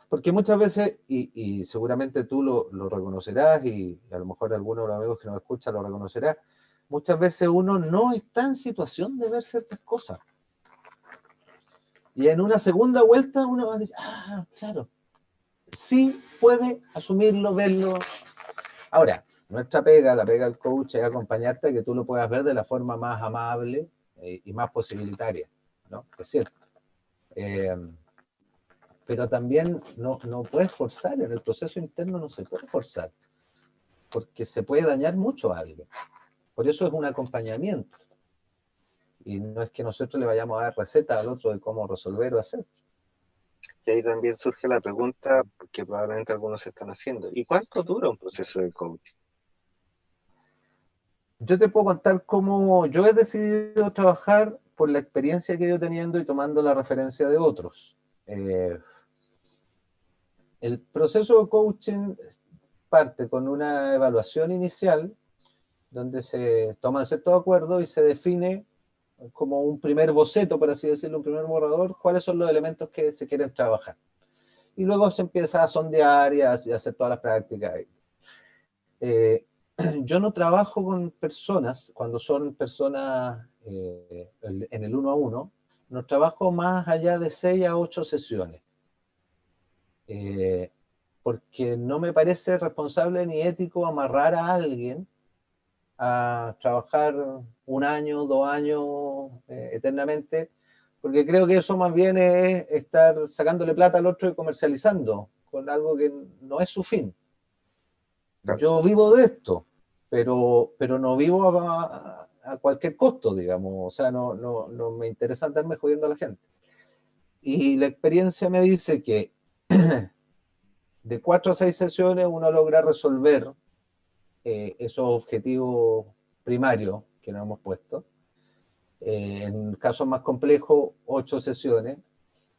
porque muchas veces, y seguramente tú lo reconocerás, y a lo mejor alguno de los amigos que nos escuchan lo reconocerá, muchas veces uno no está en situación de ver ciertas cosas. Y en una segunda vuelta uno va a decir, ah, claro, sí puede asumirlo, verlo. Ahora, nuestra pega, la pega del coach, es acompañarte a que tú lo puedas ver de la forma más amable y más posibilitaria, ¿no? Es cierto. Eh, pero también no puedes forzar, en el proceso interno no se puede forzar, porque se puede dañar mucho a alguien. Por eso es un acompañamiento. Y no es que nosotros le vayamos a dar receta al otro de cómo resolver o hacer. Y ahí también surge la pregunta que probablemente algunos se están haciendo. ¿Y cuánto dura un proceso de coaching? Yo te puedo contar cómo yo he decidido trabajar por la experiencia que he ido teniendo y tomando la referencia de otros. El proceso de coaching parte con una evaluación inicial donde se toman ciertos acuerdos y se define como un primer boceto, por así decirlo, un primer borrador, cuáles son los elementos que se quieren trabajar. Y luego se empieza a sondear y a hacer todas las prácticas. Yo no trabajo con personas, cuando son personas en el uno a uno, no trabajo más allá de 6 a 8 sesiones. Eh, Porque no me parece responsable ni ético amarrar a alguien a trabajar 1 año, 2 años eternamente, porque creo que eso más bien es estar sacándole plata al otro y comercializando con algo que no es su fin. Claro. Yo vivo de esto, pero no vivo a cualquier costo, digamos, o sea, no me interesa andarme jodiendo a la gente. Y la experiencia me dice que de 4 a 6 sesiones uno logra resolver esos objetivos primarios que nos hemos puesto. en casos más complejos, 8 sesiones,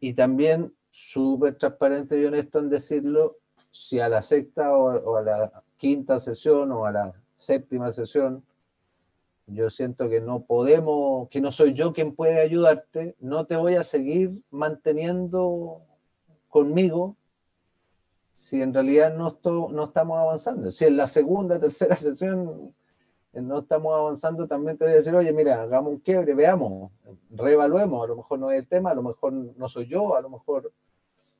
y también súper transparente y honesto en decirlo, si a la sexta o a la quinta sesión o a la séptima sesión, yo siento que no podemos, que no soy yo quien puede ayudarte, no te voy a seguir manteniendo conmigo si en realidad no estamos avanzando. Si en la segunda, tercera sesión no estamos avanzando, también te voy a decir, oye, mira, hagamos un quiebre, veamos, reevaluemos, a lo mejor no es el tema, a lo mejor no soy yo, a lo mejor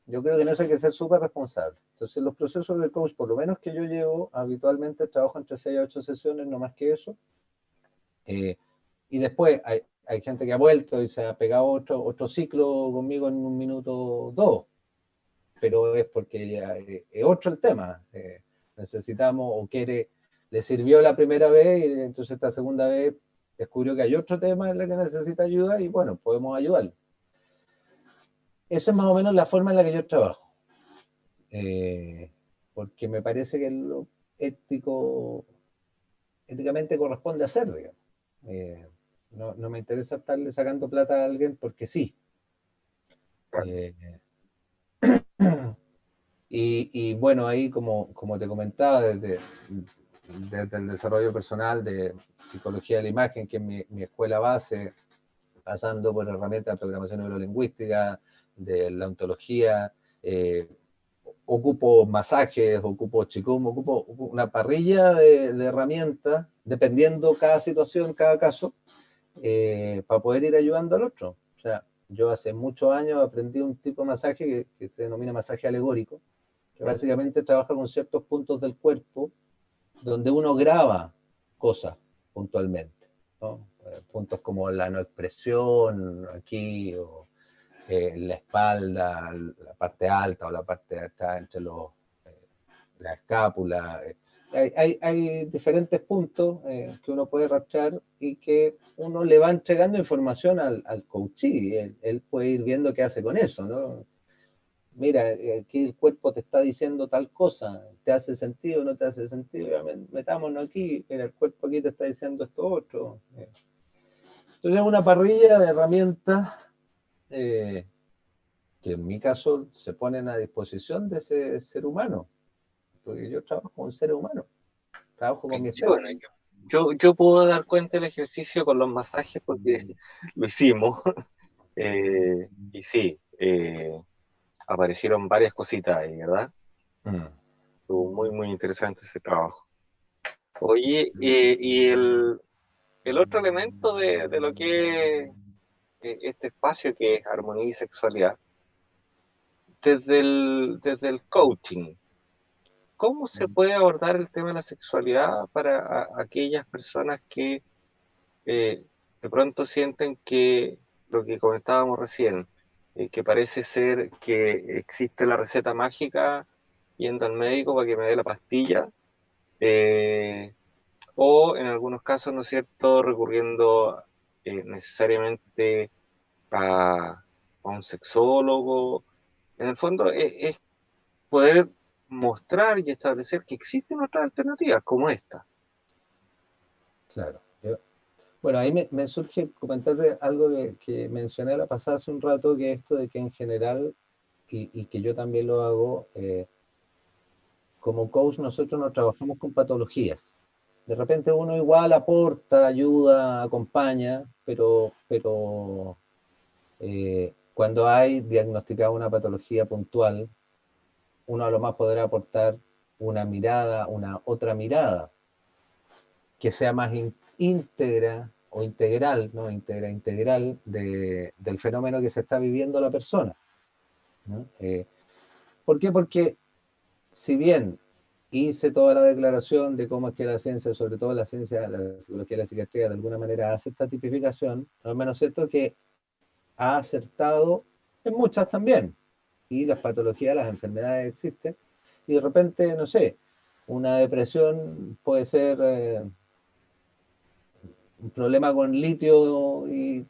yo creo que en eso hay que ser súper responsable. Entonces, los procesos de coach, por lo menos que yo llevo, habitualmente trabajo entre 6 a 8 sesiones, no más que eso. Y después hay gente que ha vuelto y se ha pegado otro ciclo conmigo en 1 minuto 2, pero es porque ya es otro el tema. Necesitamos o quiere, le sirvió la primera vez y entonces esta segunda vez descubrió que hay otro tema en el que necesita ayuda y bueno, podemos ayudarle. Esa es más o menos la forma en la que yo trabajo. Porque me parece que lo éticamente corresponde hacer, digamos. No me interesa estarle sacando plata a alguien porque sí. Eh, y bueno, ahí como te comentaba, desde el desarrollo personal de psicología de la imagen, que es mi escuela base, pasando por herramientas de programación neurolingüística, de la ontología, ocupo masajes, ocupo chikung, ocupo una parrilla de herramientas, dependiendo cada situación, cada caso, para poder ir ayudando al otro. O sea, yo hace muchos años aprendí un tipo de masaje que se denomina masaje alegórico, que básicamente trabaja con ciertos puntos del cuerpo donde uno graba cosas puntualmente, ¿no? Puntos como la no expresión aquí, o la espalda, la parte alta o la parte de acá entre la escápula. Hay diferentes puntos que uno puede rastrear y que uno le va entregando información al coachee. Él puede ir viendo qué hace con eso, ¿no? Mira, aquí el cuerpo te está diciendo tal cosa, ¿te hace sentido o no te hace sentido? Ya, metámonos aquí, mira, el cuerpo aquí te está diciendo esto otro. Entonces es una parrilla de herramientas que en mi caso se ponen a disposición de ese ser humano, porque yo trabajo con seres humanos, trabajo con mi Sí, especie. bueno, yo puedo dar cuenta del ejercicio con los masajes porque lo hicimos. Y sí, aparecieron varias cositas ahí, ¿verdad? Mm. Estuvo muy, muy interesante ese trabajo. Oye, y el otro elemento de lo que es este espacio que es armonía y sexualidad, desde el coaching, ¿cómo se puede abordar el tema de la sexualidad para aquellas personas que de pronto sienten que lo que comentábamos recién, que parece ser que existe la receta mágica yendo al médico para que me dé la pastilla, eh, o en algunos casos, ¿no es cierto?, recurriendo necesariamente a un sexólogo? En el fondo es poder mostrar y establecer que existen otras alternativas como esta. Claro. Bueno, ahí me surge comentarte algo que mencioné la pasada hace un rato, que esto de que en general, y que yo también lo hago, como coach nosotros no trabajamos con patologías. De repente uno igual aporta, ayuda, acompaña, pero cuando hay diagnosticada una patología puntual, uno a lo más podrá aportar una mirada, una otra mirada, que sea más íntegra o integral, ¿no? Integral del fenómeno que se está viviendo la persona, ¿no? ¿Por qué? Porque si bien hice toda la declaración de cómo es que la ciencia, sobre todo la ciencia, la psicología y la psiquiatría, de alguna manera hace esta tipificación, no es menos cierto que ha acertado en muchas también. Y las patologías, las enfermedades existen. Y de repente, no sé, una depresión puede ser un problema con litio y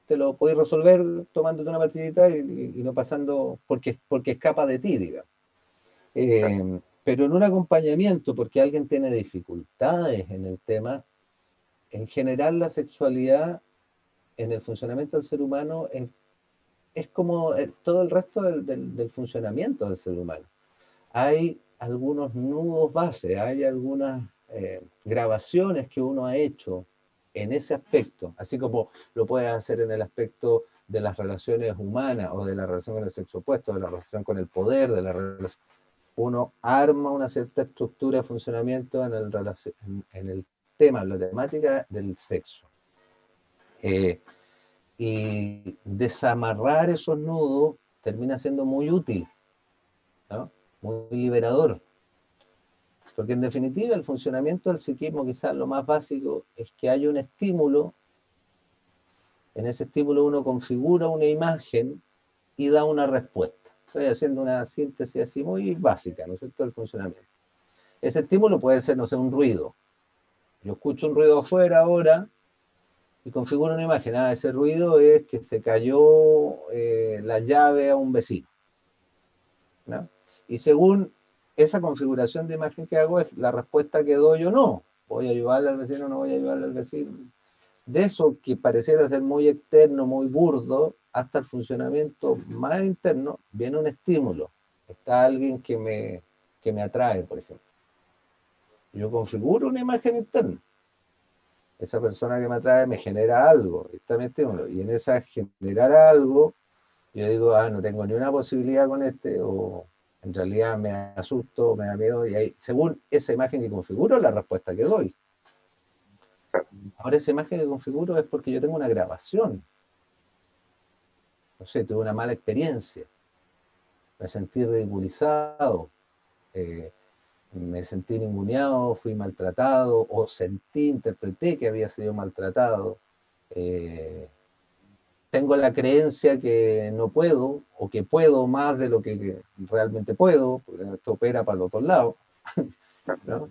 te lo podéis resolver tomándote una pastillita y no pasando porque escapa de ti, digamos. Pero en un acompañamiento, porque alguien tiene dificultades en el tema, en general la sexualidad en el funcionamiento del ser humano es como todo el resto del funcionamiento del ser humano. Hay algunos nudos base, hay algunas grabaciones que uno ha hecho en ese aspecto, así como lo puedes hacer en el aspecto de las relaciones humanas o de la relación con el sexo opuesto, de la relación con el poder, de la relación. Uno arma una cierta estructura de funcionamiento en el tema, en la temática del sexo. Eh, y desamarrar esos nudos termina siendo muy útil, ¿no? Muy liberador. Porque en definitiva el funcionamiento del psiquismo, quizás lo más básico, es que hay un estímulo, en ese estímulo uno configura una imagen y da una respuesta. Estoy haciendo una síntesis así muy básica, ¿no es cierto?, del funcionamiento. Ese estímulo puede ser, no sé, un ruido. Yo escucho un ruido afuera ahora y configuro una imagen. Ah, ese ruido es que se cayó la llave a un vecino, ¿no? Y según esa configuración de imagen que hago, es la respuesta que doy o no. ¿Voy a ayudarle al vecino o no voy a ayudarle al vecino? De eso que pareciera ser muy externo, muy burdo, hasta el funcionamiento más interno, viene un estímulo. Está alguien que me atrae, por ejemplo. Yo configuro una imagen interna. Esa persona que me atrae me genera algo, está mi estímulo. Y en esa generar algo, yo digo, ah, no tengo ni una posibilidad con este, o en realidad me asusto, me da miedo, y ahí, según esa imagen que configuro, la respuesta que doy. Ahora esa imagen que configuro es porque yo tengo una grabación. No sé, tuve una mala experiencia, me sentí ridiculizado, eh, me sentí ninguneado, fui maltratado, o sentí, interpreté que había sido maltratado. Eh, Tengo la creencia que no puedo, o que puedo más de lo que realmente puedo, porque esto opera para los dos lados, ¿no?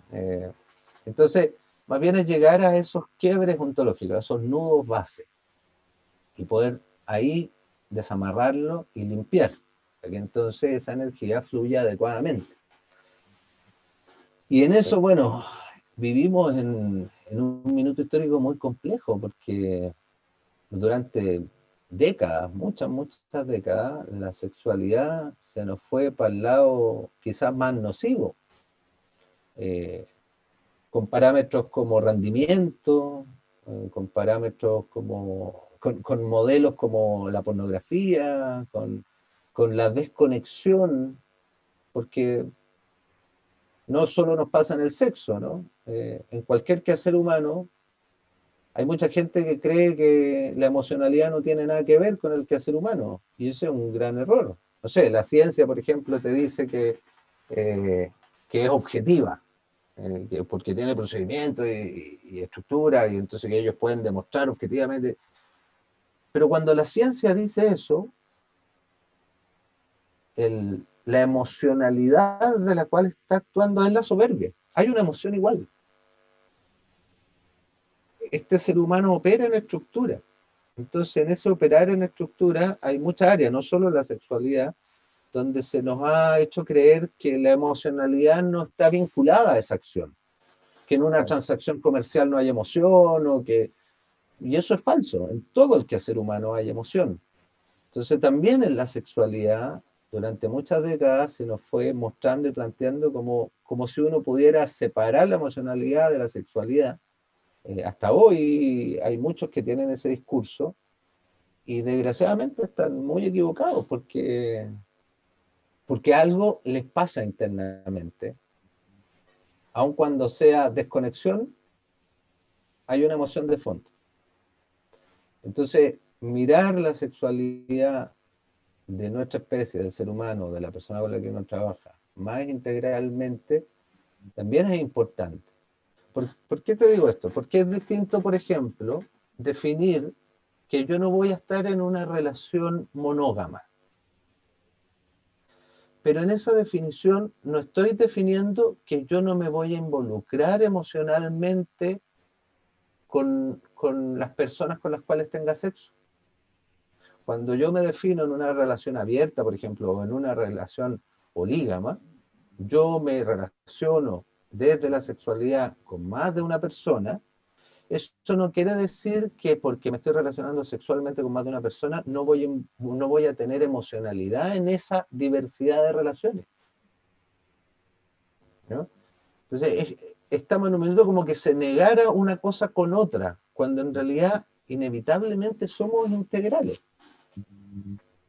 Entonces, más bien es llegar a esos quiebres ontológicos, a esos nudos base, y poder ahí desamarrarlo y limpiar, para que entonces esa energía fluya adecuadamente. Y en eso, bueno, vivimos en un minuto histórico muy complejo, porque durante décadas, muchas décadas, la sexualidad se nos fue para el lado quizás más nocivo, eh, con parámetros como rendimiento, con parámetros como, con modelos como la pornografía, con la desconexión, porque no solo nos pasa en el sexo, ¿no? En cualquier quehacer humano hay mucha gente que cree que la emocionalidad no tiene nada que ver con el quehacer humano, y eso es un gran error. No sé, la ciencia, por ejemplo, te dice que es objetiva, porque tiene procedimientos y estructura, y entonces que ellos pueden demostrar objetivamente. Pero cuando la ciencia dice eso, la emocionalidad de la cual está actuando es la soberbia. Hay una emoción igual. Este ser humano opera en estructura. Entonces, en ese operar en estructura hay muchas áreas, no solo la sexualidad, donde se nos ha hecho creer que la emocionalidad no está vinculada a esa acción, que en una transacción comercial no hay emoción, y eso es falso. En todo el quehacer humano hay emoción. Entonces, también en la sexualidad, durante muchas décadas, se nos fue mostrando y planteando como si uno pudiera separar la emocionalidad de la sexualidad. Hasta hoy hay muchos que tienen ese discurso, y desgraciadamente están muy equivocados, porque algo les pasa internamente. Aun cuando sea desconexión, hay una emoción de fondo. Entonces, mirar la sexualidad de nuestra especie, del ser humano, de la persona con la que uno trabaja, más integralmente, también es importante. ¿Por qué te digo esto? Porque es distinto, por ejemplo, definir que yo no voy a estar en una relación monógama. Pero en esa definición no estoy definiendo que yo no me voy a involucrar emocionalmente con las personas con las cuales tenga sexo. Cuando yo me defino en una relación abierta, por ejemplo, o en una relación polígama, yo me relaciono desde la sexualidad con más de una persona, Eso no quiere decir que porque me estoy relacionando sexualmente con más de una persona no voy a tener emocionalidad en esa diversidad de relaciones, ¿no? Entonces, estamos en un minuto como que se negara una cosa con otra, cuando en realidad inevitablemente somos integrales.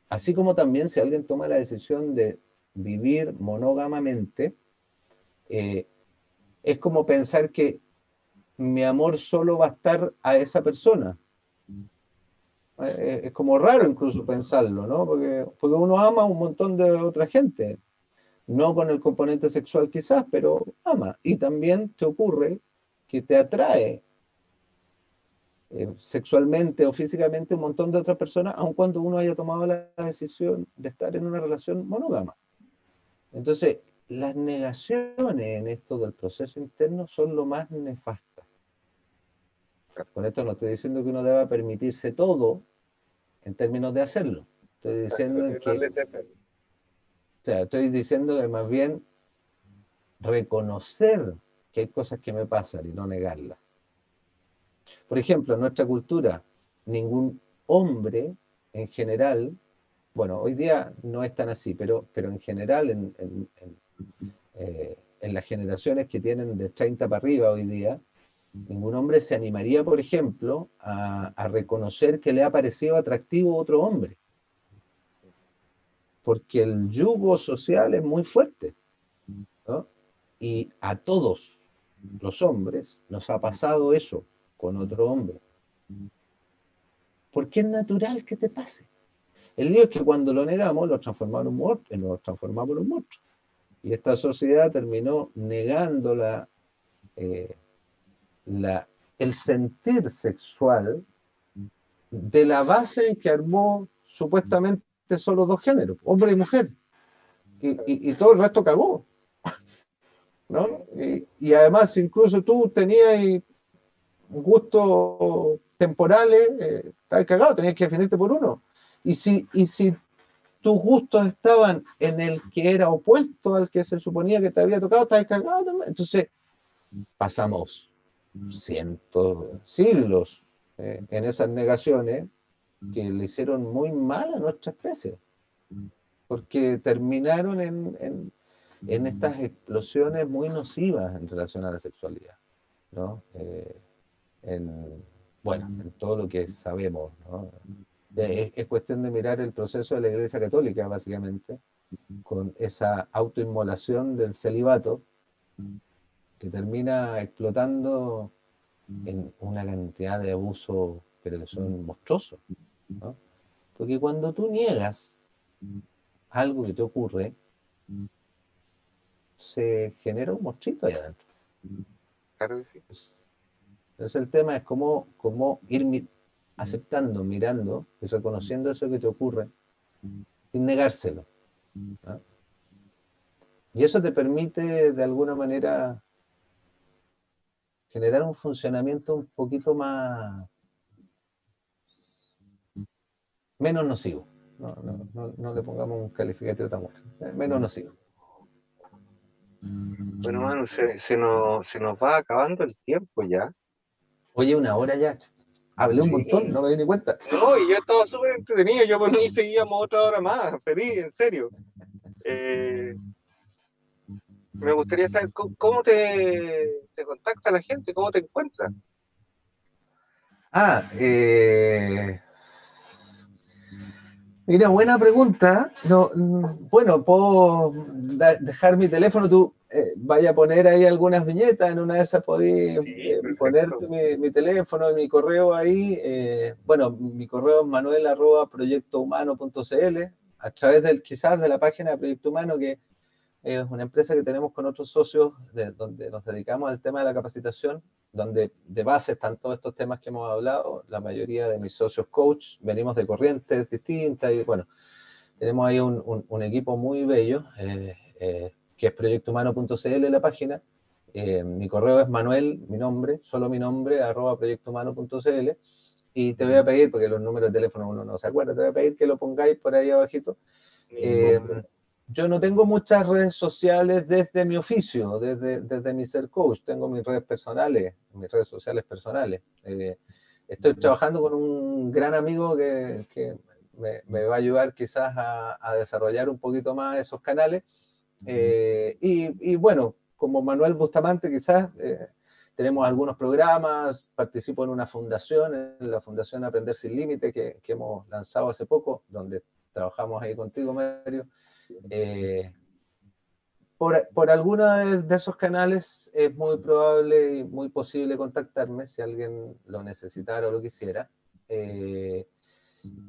Así como también si alguien toma la decisión de vivir monógamamente, eh, es como pensar que mi amor solo va a estar a esa persona. Es como raro incluso pensarlo, ¿no? Porque uno ama a un montón de otra gente, no con el componente sexual quizás, pero ama. Y también te ocurre que te atrae sexualmente o físicamente un montón de otras personas, aun cuando uno haya tomado la decisión de estar en una relación monógama. Entonces, las negaciones en esto del proceso interno son lo más nefastas. Con esto no estoy diciendo que uno deba permitirse todo en términos de hacerlo. Estoy Exacto, diciendo que no que, le sepa. o sea, estoy diciendo que más bien reconocer que hay cosas que me pasan y no negarlas. Por ejemplo, en nuestra cultura, ningún hombre en general, bueno, hoy día no es tan así, pero en general, en las generaciones que tienen de 30 para arriba hoy día, ningún hombre se animaría, por ejemplo, a reconocer que le ha parecido atractivo otro hombre, porque el yugo social es muy fuerte, ¿no? Y a todos los hombres nos ha pasado eso con otro hombre, porque es natural que te pase. El lío es que cuando lo negamos, lo transformamos en un monstruo. Y esta sociedad terminó negando eh, la, el sentir sexual de la base en que armó supuestamente solo dos géneros, hombre y mujer. Y todo el resto cagó, ¿no? Y además, incluso tú tenías gustos temporales, estabas cagado, tenías que definirte por uno. Y si tus gustos estaban en el que era opuesto al que se suponía que te había tocado, estabas cagado también. Entonces, pasamos cientos, siglos en esas negaciones que le hicieron muy mal a nuestra especie, porque terminaron en estas explosiones muy nocivas en relación a la sexualidad, ¿no? En, bueno, en todo lo que sabemos, ¿no? Es cuestión de mirar el proceso de la Iglesia Católica, básicamente, con esa autoinmolación del celibato que termina explotando en una cantidad de abusos, pero que son monstruosos, ¿no? Porque cuando tú niegas algo que te ocurre, se genera un monstruito ahí adentro. Claro que sí. Entonces el tema es cómo ir aceptando, mirando y reconociendo eso que te ocurre sin negárselo, ¿no? Y eso te permite de alguna manera generar un funcionamiento un poquito menos nocivo. No le pongamos un calificativo tan bueno. Menos nocivo. Bueno, mano, se nos va acabando el tiempo ya. Oye, una hora ya. Hablé un montón, Sí. no me di ni cuenta. No, y yo estaba súper entretenido. Yo por mí seguíamos otra hora más. Feliz, en serio. Eh, Me gustaría saber cómo te contacta la gente, cómo te encuentra. Ah, mira, buena pregunta. No, bueno, puedo dejar mi teléfono, tú vaya a poner ahí algunas viñetas, en una de esas podéis Sí, perfecto. ponerte mi teléfono y mi correo ahí. Bueno, mi correo es manuel@proyectohumano.cl, a través quizás de la página de Proyecto Humano, que es una empresa que tenemos con otros socios donde nos dedicamos al tema de la capacitación, donde de base están todos estos temas que hemos hablado. La mayoría de mis socios coach venimos de corrientes distintas y bueno, tenemos ahí un equipo muy bello, que es proyectohumano.cl la página. Mi correo es Manuel, mi nombre, solo mi nombre, @proyectohumano.cl. Y te voy a pedir, porque los números de teléfono uno no se acuerda, te voy a pedir que lo pongáis por ahí abajito. Ningún Eh, problema. yo no tengo muchas redes sociales desde mi oficio, desde mi ser coach. Tengo mis redes personales, mis redes sociales personales. Estoy trabajando con un gran amigo que me va a ayudar quizás a desarrollar un poquito más esos canales. Y bueno, como Manuel Bustamante quizás tenemos algunos programas, participo en una fundación, en la Fundación Aprender Sin Límite, que hemos lanzado hace poco, donde trabajamos ahí contigo, Mario. Por alguno de esos canales es muy probable y muy posible contactarme si alguien lo necesitara o lo quisiera.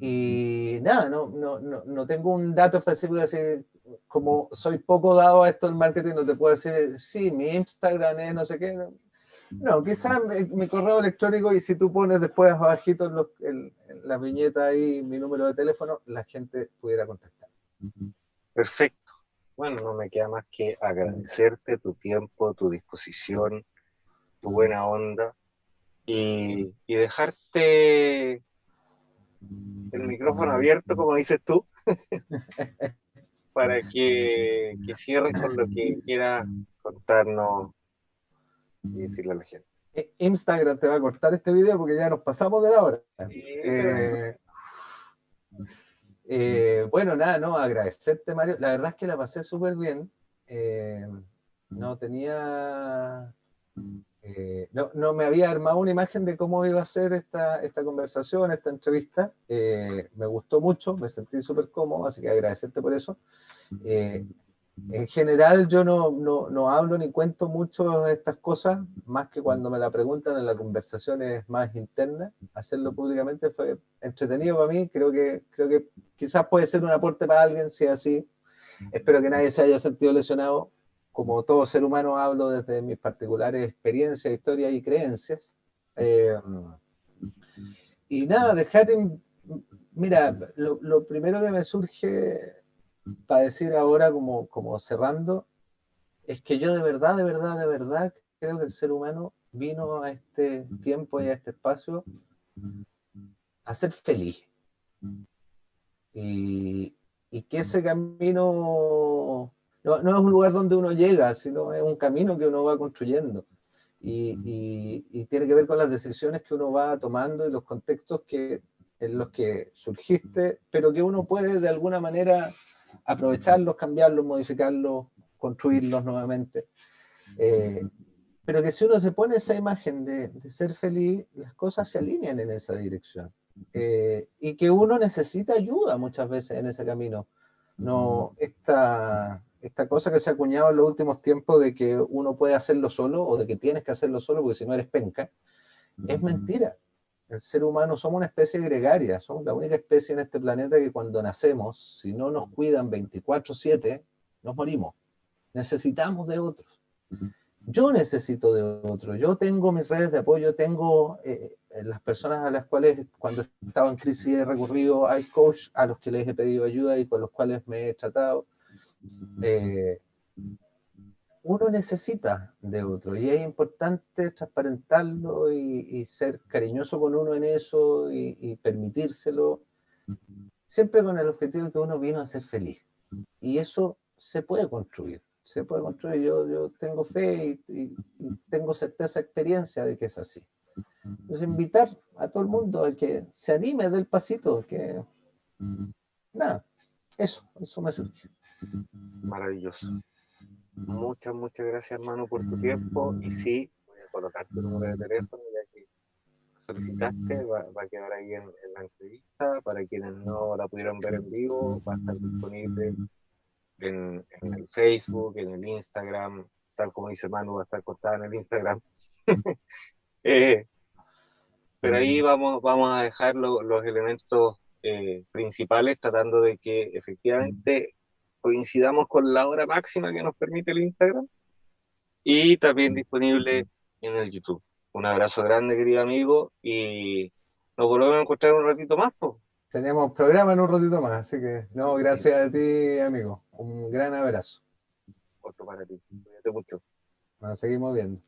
Y nada, no tengo un dato específico de decir, como soy poco dado a esto del marketing, no te puedo decir, sí, mi Instagram es no sé qué. No, quizás mi correo electrónico, y si tú pones después abajito en la viñeta ahí mi número de teléfono, la gente pudiera contactar. Perfecto. Bueno, no me queda más que agradecerte tu tiempo, tu disposición, tu buena onda y dejarte el micrófono abierto, como dices tú, para que cierres con lo que quieras contarnos y decirle a la gente. Instagram te va a cortar este video porque ya nos pasamos de la hora. Sí, pero Bueno, nada, no, agradecerte, Mario. La verdad es que la pasé súper bien. No tenía, no me había armado una imagen de cómo iba a ser esta conversación, esta entrevista. Me gustó mucho, me sentí súper cómodo, así que agradecerte por eso. En general yo no hablo ni cuento mucho de estas cosas, más que cuando me la preguntan en las conversaciones más internas. Hacerlo públicamente fue entretenido para mí, creo que quizás puede ser un aporte para alguien, si es así. Espero que nadie se haya sentido lesionado. Como todo ser humano hablo desde mis particulares experiencias, historias y creencias. Y nada, mira, lo primero que me surge para decir ahora como cerrando, es que yo de verdad, creo que el ser humano vino a este tiempo y a este espacio a ser feliz. Y, y que ese camino no es un lugar donde uno llega, sino es un camino que uno va construyendo. Y tiene que ver con las decisiones que uno va tomando y los contextos en los que surgiste, pero que uno puede de alguna manera aprovecharlos, cambiarlos, modificarlos, construirlos nuevamente. Pero que si uno se pone esa imagen de ser feliz, las cosas se alinean en esa dirección. Y que uno necesita ayuda muchas veces en ese camino. No, esta cosa que se ha acuñado en los últimos tiempos de que uno puede hacerlo solo o de que tienes que hacerlo solo porque si no eres penca, es mentira. El ser humano somos una especie gregaria, somos la única especie en este planeta que cuando nacemos, si no nos cuidan 24/7, nos morimos. Necesitamos de otros. Yo necesito de otro, yo tengo mis redes de apoyo, tengo las personas a las cuales cuando estaba en crisis he recurrido, hay coach a los que les he pedido ayuda y con los cuales me he tratado. Uno necesita de otro y es importante transparentarlo y ser cariñoso con uno en eso y permitírselo, siempre con el objetivo de que uno vino a ser feliz. Y eso se puede construir. Se puede construir. Yo tengo fe y tengo certeza, experiencia de que es así. Entonces, invitar a todo el mundo a que se anime del pasito, que nada, eso me surge. maravilloso. Muchas gracias, hermano, por tu tiempo. Y sí, voy a colocar tu número de teléfono, ya que solicitaste, va a quedar ahí en la entrevista. Para quienes no la pudieron ver en vivo, va a estar disponible en el Facebook, en el Instagram, tal como dice Manu, va a estar cortada en el Instagram. eh, pero ahí vamos a dejar los elementos principales, tratando de que efectivamente coincidamos con la hora máxima que nos permite el Instagram y también disponible en el YouTube. Un abrazo grande, querido amigo, y nos volvemos a encontrar un ratito más, po. Tenemos programa en un ratito más, así que no, gracias a ti, amigo. Un gran abrazo. Otro para ti. Cuídate mucho. Nos seguimos viendo.